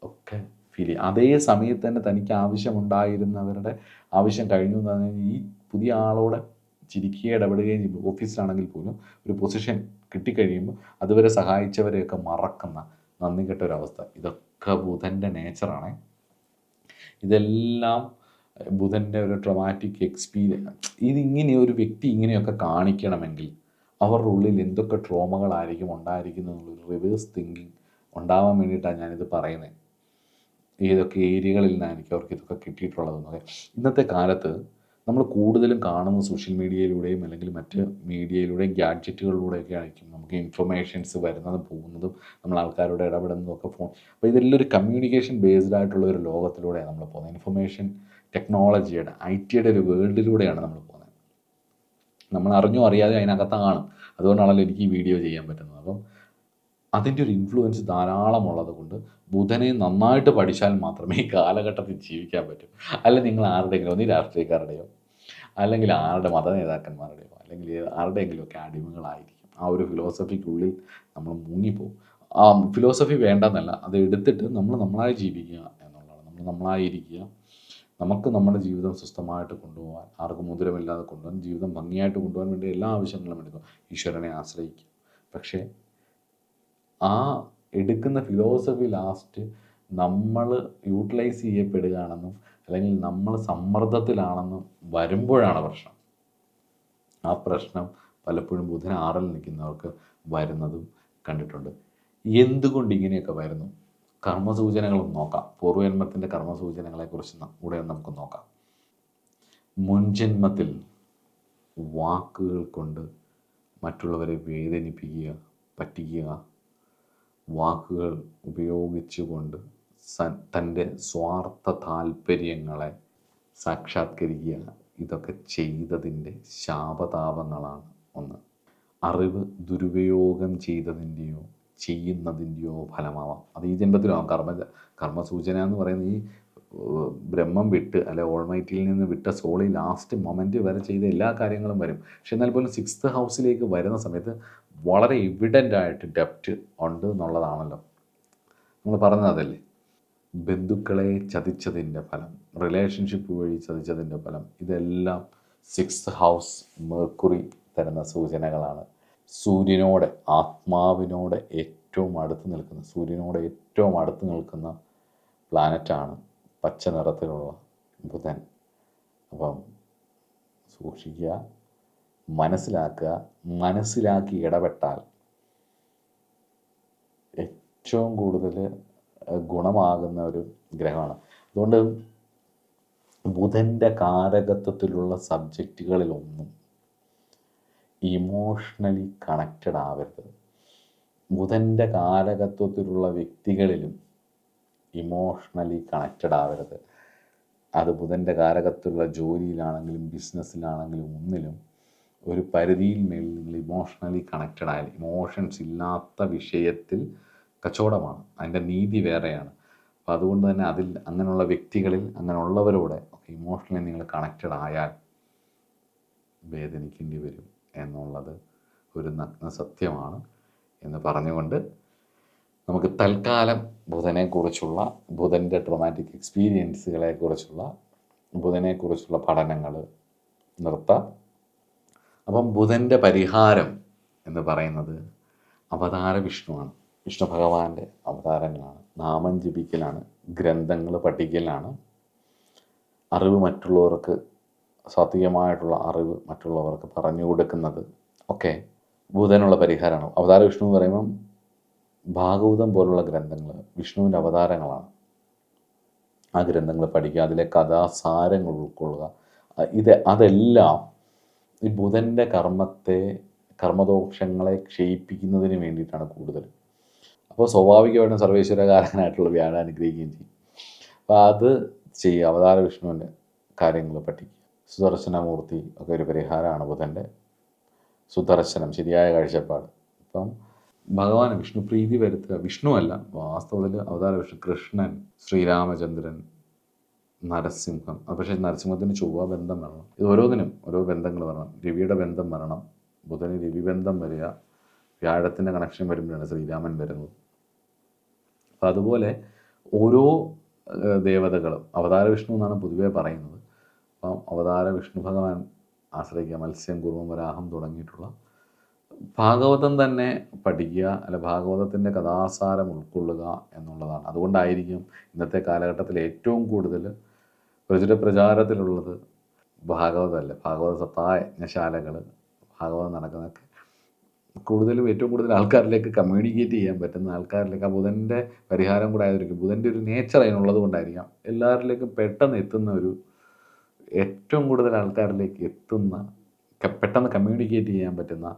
Speaker 1: ഒക്കെ ഫീൽ ചെയ്യും. അതേ സമയത്ത് തന്നെ തനിക്ക് ആവശ്യമുണ്ടായിരുന്നവരുടെ ആവശ്യം കഴിഞ്ഞു എന്ന് പറഞ്ഞാൽ ഈ പുതിയ ആളോട് ചിരിക്കുകയും ഇടപെടുകയും ചെയ്യുമ്പോൾ ഓഫീസിലാണെങ്കിൽ പോലും ഒരു പൊസിഷൻ കിട്ടിക്കഴിയുമ്പോൾ അതുവരെ സഹായിച്ചവരെയൊക്കെ മറക്കുന്ന നന്ദി കെട്ട ഒരവസ്ഥ. ഇതൊക്കെ ബുധൻ്റെ നേച്ചറാണ്. ഇതെല്ലാം ബുധൻ്റെ ഒരു ട്രോമാറ്റിക് എക്സ്പീരിയൻസ്. ഇതിങ്ങനെ ഒരു വ്യക്തി ഇങ്ങനെയൊക്കെ കാണിക്കണമെങ്കിൽ അവരുടെ ഉള്ളിൽ എന്തൊക്കെ ട്രോമകളായിരിക്കും ഉണ്ടായിരിക്കുന്നത് എന്നുള്ളൊരു റിവേഴ്സ് തിങ്കിങ് ഉണ്ടാവാൻ വേണ്ടിയിട്ടാണ് ഞാനിത് പറയുന്നത്. ഏതൊക്കെ ഏരിയകളിൽ നിന്നായിരിക്കും അവർക്ക് ഇതൊക്കെ കിട്ടിയിട്ടുള്ളതെന്നൊക്കെ. ഇന്നത്തെ കാലത്ത് നമ്മൾ കൂടുതലും കാണുന്ന സോഷ്യൽ മീഡിയയിലൂടെയും അല്ലെങ്കിൽ മറ്റ് മീഡിയയിലൂടെയും ഗാഡ്ജറ്റുകളിലൂടെയൊക്കെ ആയിരിക്കും നമുക്ക് ഇൻഫർമേഷൻസ് വരുന്നതും പോകുന്നതും നമ്മൾ ആൾക്കാരോട് ഇടപെടുന്നതും ഒക്കെ ഫോൺ. അപ്പോൾ ഇതെല്ലാം ഒരു കമ്മ്യൂണിക്കേഷൻ ബേസ്ഡ് ആയിട്ടുള്ള ഒരു ലോകത്തിലൂടെയാണ് നമ്മൾ പോകുന്നത്. ഇൻഫർമേഷൻ ടെക്നോളജിയുടെ IT-യുടെ ഒരു വേൾഡിലൂടെയാണ് നമ്മൾ പോകുന്നത്. നമ്മൾ അറിഞ്ഞോ അറിയാതെ അതിനകത്താണ്. അതുകൊണ്ടാണല്ലോ എനിക്ക് ഈ വീഡിയോ ചെയ്യാൻ പറ്റുന്നത്. അപ്പം അതിൻ്റെ ഒരു ഇൻഫ്ലുവൻസ് ധാരാളമുള്ളത് കൊണ്ട് ബുധനെ നന്നായിട്ട് പഠിച്ചാൽ മാത്രമേ ഈ കാലഘട്ടത്തിൽ ജീവിക്കാൻ പറ്റൂ. അല്ല നിങ്ങൾ ആരുടെയെങ്കിലും ഒന്നീ രാഷ്ട്രീയക്കാരുടെയോ അല്ലെങ്കിൽ ആരുടെ മത നേതാക്കന്മാരുടെയോ അല്ലെങ്കിൽ ആരുടെയെങ്കിലുമൊക്കെ അടിമകളായിരിക്കും. ആ ഒരു ഫിലോസഫിക്കുള്ളിൽ നമ്മൾ മുങ്ങിപ്പോവും. ആ ഫിലോസഫി വേണ്ടെന്നല്ല, അത് എടുത്തിട്ട് നമ്മൾ നമ്മളായി ജീവിക്കുക എന്നുള്ളതാണ്. നമ്മൾ നമ്മളായിരിക്കുക. നമുക്ക് നമ്മുടെ ജീവിതം സ്വസ്ഥമായിട്ട് കൊണ്ടുപോകാൻ, ആർക്കും മുദ്രമില്ലാതെ കൊണ്ടുപോകാൻ, ജീവിതം ഭംഗിയായിട്ട് കൊണ്ടുപോകാൻ വേണ്ടി എല്ലാ ആവശ്യങ്ങളും എടുക്കുക. ഈശ്വരനെ ആശ്രയിക്കുക. പക്ഷേ ആ എടുക്കുന്ന ഫിലോസഫി ലാസ്റ്റ് നമ്മൾ യൂട്ടിലൈസ് ചെയ്യപ്പെടുകയാണെന്നും അല്ലെങ്കിൽ നമ്മൾ സമ്മർദ്ദത്തിലാണെന്നും വരുമ്പോഴാണ് പ്രശ്നം. ആ പ്രശ്നം പലപ്പോഴും ബുധൻ 6-ൽ നിൽക്കുന്നവർക്ക് വരുന്നതും കണ്ടിട്ടുണ്ട്. എന്തുകൊണ്ട് ഇങ്ങനെയൊക്കെ വരുന്നു? കർമ്മസൂചനകളും നോക്കാം. പൂർവ്വജന്മത്തിൻ്റെ കർമ്മസൂചനകളെക്കുറിച്ച് കൂടെ നമുക്ക് നോക്കാം. മുൻജന്മത്തിൽ വാക്കുകൾ കൊണ്ട് മറ്റുള്ളവരെ വേദനിപ്പിക്കുക, പറ്റിക്കുക, വാക്കുകൾ ഉപയോഗിച്ചുകൊണ്ട് തൻ്റെ സ്വാർത്ഥ താല്പര്യങ്ങളെ സാക്ഷാത്കരിക്കുക, ഇതൊക്കെ ചെയ്തതിൻ്റെ ശാപതാപങ്ങളാണ് ഒന്ന്. അറിവ് ദുരുപയോഗം ചെയ്തതിൻ്റെയോ ചെയ്യുന്നതിൻ്റെയോ ഫലമാവാം. അത് ഈ ജന്മത്തിലാവാം. കർമ്മസൂചന എന്ന് പറയുന്നത് ഈ ബ്രഹ്മം വിട്ട് അല്ലെ ഓൾമൈറ്റിയിൽ നിന്ന് വിട്ട സോളി ലാസ്റ്റ് മൊമെൻറ്റ് വരെ ചെയ്ത എല്ലാ കാര്യങ്ങളും വരും. പക്ഷെ എന്നാൽ പോലും 6th ഹൗസിലേക്ക് വരുന്ന സമയത്ത് വളരെ എവിഡൻ്റ് ആയിട്ട് ഡെപ്റ്റ് ഉണ്ട് എന്നുള്ളതാണല്ലോ നമ്മൾ പറഞ്ഞത്. അതല്ലേ ബന്ധുക്കളെ ചതിച്ചതിൻ്റെ ഫലം, റിലേഷൻഷിപ്പ് വഴി ചതിച്ചതിൻ്റെ ഫലം, ഇതെല്ലാം 6th ഹൗസ് മെർക്കുറി തരുന്ന സൂചനകളാണ്. സൂര്യനോട് ആത്മാവിനോട് ഏറ്റവും അടുത്ത് നിൽക്കുന്ന, സൂര്യനോട് ഏറ്റവും അടുത്ത് നിൽക്കുന്ന പ്ലാനറ്റാണ് പച്ച നിറത്തിലുള്ള ബുധൻ. അപ്പം സൂക്ഷിക്കുക, മനസ്സിലാക്കുക. മനസ്സിലാക്കി ഇടപെട്ടാൽ ഏറ്റവും കൂടുതൽ ഗുണമാകുന്ന ഒരു ഗ്രഹമാണ്. അതുകൊണ്ട് ബുധൻ്റെ കാരകത്വത്തിലുള്ള സബ്ജക്റ്റുകളിലൊന്നും ഇമോഷണലി കണക്റ്റഡ് ആവരുത്. ബുധൻ്റെ കാരകത്വത്തിലുള്ള വ്യക്തികളിലും ഇമോഷണലി കണക്റ്റഡ് ആവരുത്. അത് ബുധൻ്റെ കാരകത്വമുള്ള ജോലിയിലാണെങ്കിലും ബിസിനസ്സിലാണെങ്കിലും ഒന്നിലും ഒരു പരിധിയിൽ മേൽ നിങ്ങൾ ഇമോഷണലി കണക്റ്റഡ് ആയാൽ, ഇമോഷൻസ് ഇല്ലാത്ത വിഷയത്തിൽ കച്ചവടമാണ്, അതിൻ്റെ നീതി വേറെയാണ്. അപ്പോൾ അതുകൊണ്ട് തന്നെ അതിൽ അങ്ങനെയുള്ള വ്യക്തികളിൽ അങ്ങനെയുള്ളവരോട് ഒക്കെ ഇമോഷണലി നിങ്ങൾ കണക്റ്റഡ് ആയാൽ വേദനിക്കേണ്ടി വരും എന്നുള്ളത് ഒരു നഗ്ന സത്യമാണ് എന്ന് പറഞ്ഞുകൊണ്ട് നമുക്ക് തൽക്കാലം ബുധനെക്കുറിച്ചുള്ള, ബുധൻ്റെ ട്രോമാറ്റിക് എക്സ്പീരിയൻസുകളെക്കുറിച്ചുള്ള, ബുധനെക്കുറിച്ചുള്ള പഠനങ്ങൾ നിർത്താം. അപ്പം ബുധൻ്റെ പരിഹാരം എന്ന് പറയുന്നത് അവതാര വിഷ്ണുവാണ്. വിഷ്ണു ഭഗവാന്റെ അവതാരങ്ങളാണ്. നാമം ജപിക്കലാണ്, ഗ്രന്ഥങ്ങൾ പഠിക്കലാണ്, അറിവ് മറ്റുള്ളവർക്ക്, സാത്വികമായിട്ടുള്ള അറിവ് മറ്റുള്ളവർക്ക് പറഞ്ഞു കൊടുക്കുന്നത് ഒക്കെ ബുധനുള്ള പരിഹാരമാണ്. അവതാര വിഷ്ണു എന്ന് പറയുമ്പം ഭാഗവതം പോലുള്ള ഗ്രന്ഥങ്ങൾ വിഷ്ണുവിൻ്റെ അവതാരങ്ങളാണ്. ആ ഗ്രന്ഥങ്ങൾ പഠിക്കുക, അതിലെ കഥാസാരങ്ങൾ ഉൾക്കൊള്ളുക. അതെല്ലാം ഈ ബുധൻ്റെ കർമ്മദോഷങ്ങളെ ക്ഷയിപ്പിക്കുന്നതിന് വേണ്ടിയിട്ടാണ് കൂടുതൽ. അപ്പോൾ സ്വാഭാവികമായിട്ടും സർവേശ്വരകാരനായിട്ടുള്ള വ്യാഴം അനുഗ്രഹിക്കുകയും ചെയ്യും. അപ്പോൾ അത് ചെയ്യുക. അവതാര വിഷ്ണുവിൻ്റെ കാര്യങ്ങൾ പഠിക്കുക. സുദർശനമൂർത്തി ഒക്കെ ഒരു പരിഹാരമാണ് ബുധൻ്റെ. സുദർശനം, ശരിയായ കാഴ്ചപ്പാട്. ഇപ്പം ഭഗവാൻ വിഷ്ണു പ്രീതി വരുത്തുക. വിഷ്ണുവല്ല വാസ്തവത്തിൽ അവതാര വിഷ്ണു, കൃഷ്ണൻ, ശ്രീരാമചന്ദ്രൻ, നരസിംഹം. പക്ഷേ നരസിംഹത്തിന് ചൊവ്വ ബന്ധം വരണം. ഇത് ഓരോന്നിനും ഓരോ ബന്ധങ്ങൾ വരണം. രവിയുടെ ബന്ധം വരണം. ബുധന് രവി ബന്ധം വരിക. വ്യാഴത്തിൻ്റെ കണക്ഷൻ വരുമ്പോഴാണ് ശ്രീരാമൻ വരുന്നത്. അപ്പം അതുപോലെ ഓരോ ദേവതകളും അവതാര വിഷ്ണു എന്നാണ് പൊതുവേ പറയുന്നത്. അപ്പം അവതാര വിഷ്ണു ഭഗവാൻ ആശ്രയിക്കുക. മത്സ്യം, കൂർമ്മം, വരാഹം തുടങ്ങിയിട്ടുള്ള ഭാഗവതം തന്നെ പഠിക്കുക, അല്ല ഭാഗവതത്തിൻ്റെ കഥാസാരം ഉൾക്കൊള്ളുക എന്നുള്ളതാണ്. അതുകൊണ്ടായിരിക്കും ഇന്നത്തെ കാലഘട്ടത്തിൽ ഏറ്റവും കൂടുതൽ പ്രചാരത്തിലുള്ളത് ഭാഗവതമല്ല. ഭാഗവത സപ്താഹ യജ്ഞശാലകൾ, ഭാഗവതം നടക്കുന്നതൊക്കെ ഏറ്റവും കൂടുതൽ ആൾക്കാരിലേക്ക് കമ്മ്യൂണിക്കേറ്റ് ചെയ്യാൻ പറ്റുന്ന ആൾക്കാരിലേക്ക് ആ ബുധൻ്റെ പരിഹാരം കൂടെ ആയിരിക്കും. ബുധൻ്റെ ഒരു നേച്ചർ അതിനുള്ളത് കൊണ്ടായിരിക്കാം എല്ലാവരിലേക്കും പെട്ടെന്ന് എത്തുന്ന ഏറ്റവും കൂടുതൽ ആൾക്കാരിലേക്ക് എത്തുന്ന, പെട്ടെന്ന് കമ്മ്യൂണിക്കേറ്റ് ചെയ്യാൻ പറ്റുന്ന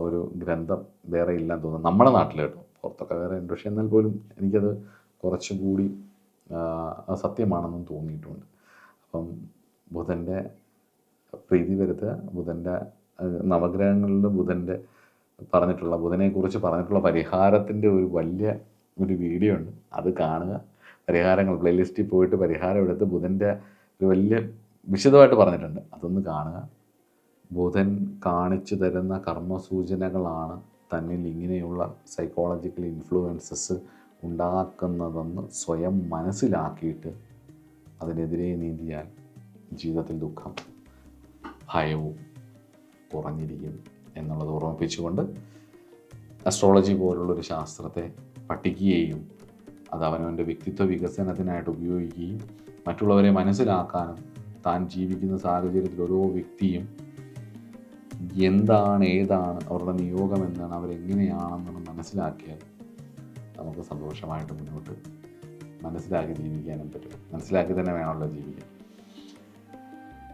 Speaker 1: ഒരു ഗ്രന്ഥം വേറെ ഇല്ലെന്ന് തോന്നുന്നു നമ്മുടെ നാട്ടിൽ കേട്ടോ. പുറത്തൊക്കെ വേറെ ഉണ്ട്. പക്ഷേ എന്നാൽ പോലും എനിക്കത് കുറച്ചുകൂടി സത്യമാണെന്നും തോന്നിയിട്ടുണ്ട്. അപ്പം ബുധൻ്റെ പ്രീതി വരുത്തുക. ബുധൻ്റെ നവഗ്രഹങ്ങളിൽ ബുധനെക്കുറിച്ച് പറഞ്ഞിട്ടുള്ള പരിഹാരത്തിൻ്റെ ഒരു വലിയ വീഡിയോ ഉണ്ട്. അത് കാണുക. പരിഹാരങ്ങൾ പ്ലേലിസ്റ്റിൽ പോയിട്ട് പരിഹാരം എടുത്ത് ബുധൻ്റെ ഒരു വലിയ വിശദമായിട്ട് പറഞ്ഞിട്ടുണ്ട്. അതൊന്ന് കാണുക. ബുധൻ കാണിച്ചു തരുന്ന കർമ്മസൂചനകളാണ് തന്നിൽ ഇങ്ങനെയുള്ള സൈക്കോളജിക്കൽ ഇൻഫ്ലുവൻസസ് ഉണ്ടാക്കുന്നതെന്ന് സ്വയം മനസ്സിലാക്കിയിട്ട് അതിനെതിരെ നീന്തിയാൽ ജീവിതത്തിൽ ദുഃഖം, ഭയവും കുറഞ്ഞിരിക്കും എന്നുള്ളത് ഓർമ്മിപ്പിച്ചുകൊണ്ട് അസ്ട്രോളജി പോലുള്ളൊരു ശാസ്ത്രത്തെ പഠിക്കുകയും അത് അവനവൻ്റെ വ്യക്തിത്വ വികസനത്തിനായിട്ട് ഉപയോഗിക്കുകയും മറ്റുള്ളവരെ മനസ്സിലാക്കാനും താൻ ജീവിക്കുന്ന സാഹചര്യത്തിൽ ഓരോ വ്യക്തിയും ഏതാണ് അവരുടെ നിയോഗം എന്താണ്, അവരെങ്ങനെയാണെന്ന് മനസ്സിലാക്കിയാൽ നമുക്ക് സന്തോഷമായിട്ട് മുന്നോട്ട് മനസ്സിലാക്കി ജീവിക്കാനും പറ്റും. മനസ്സിലാക്കി തന്നെ വേണമല്ലോ ജീവിക്കാൻ.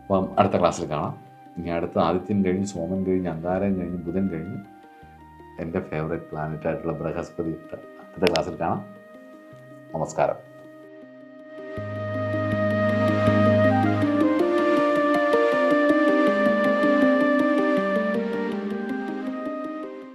Speaker 1: അപ്പം അടുത്ത ക്ലാസ്സിൽ കാണാം. ഇനി അടുത്ത ആദിത്യൻ കഴിഞ്ഞ് സോമൻ കഴിഞ്ഞ് അങ്കാരൻ കഴിഞ്ഞ് ബുധൻ കഴിഞ്ഞ് എൻ്റെ ഫേവറേറ്റ് പ്ലാനറ്റായിട്ടുള്ള ബൃഹസ്പതി അടുത്ത ക്ലാസ്സിൽ കാണാം. നമസ്കാരം.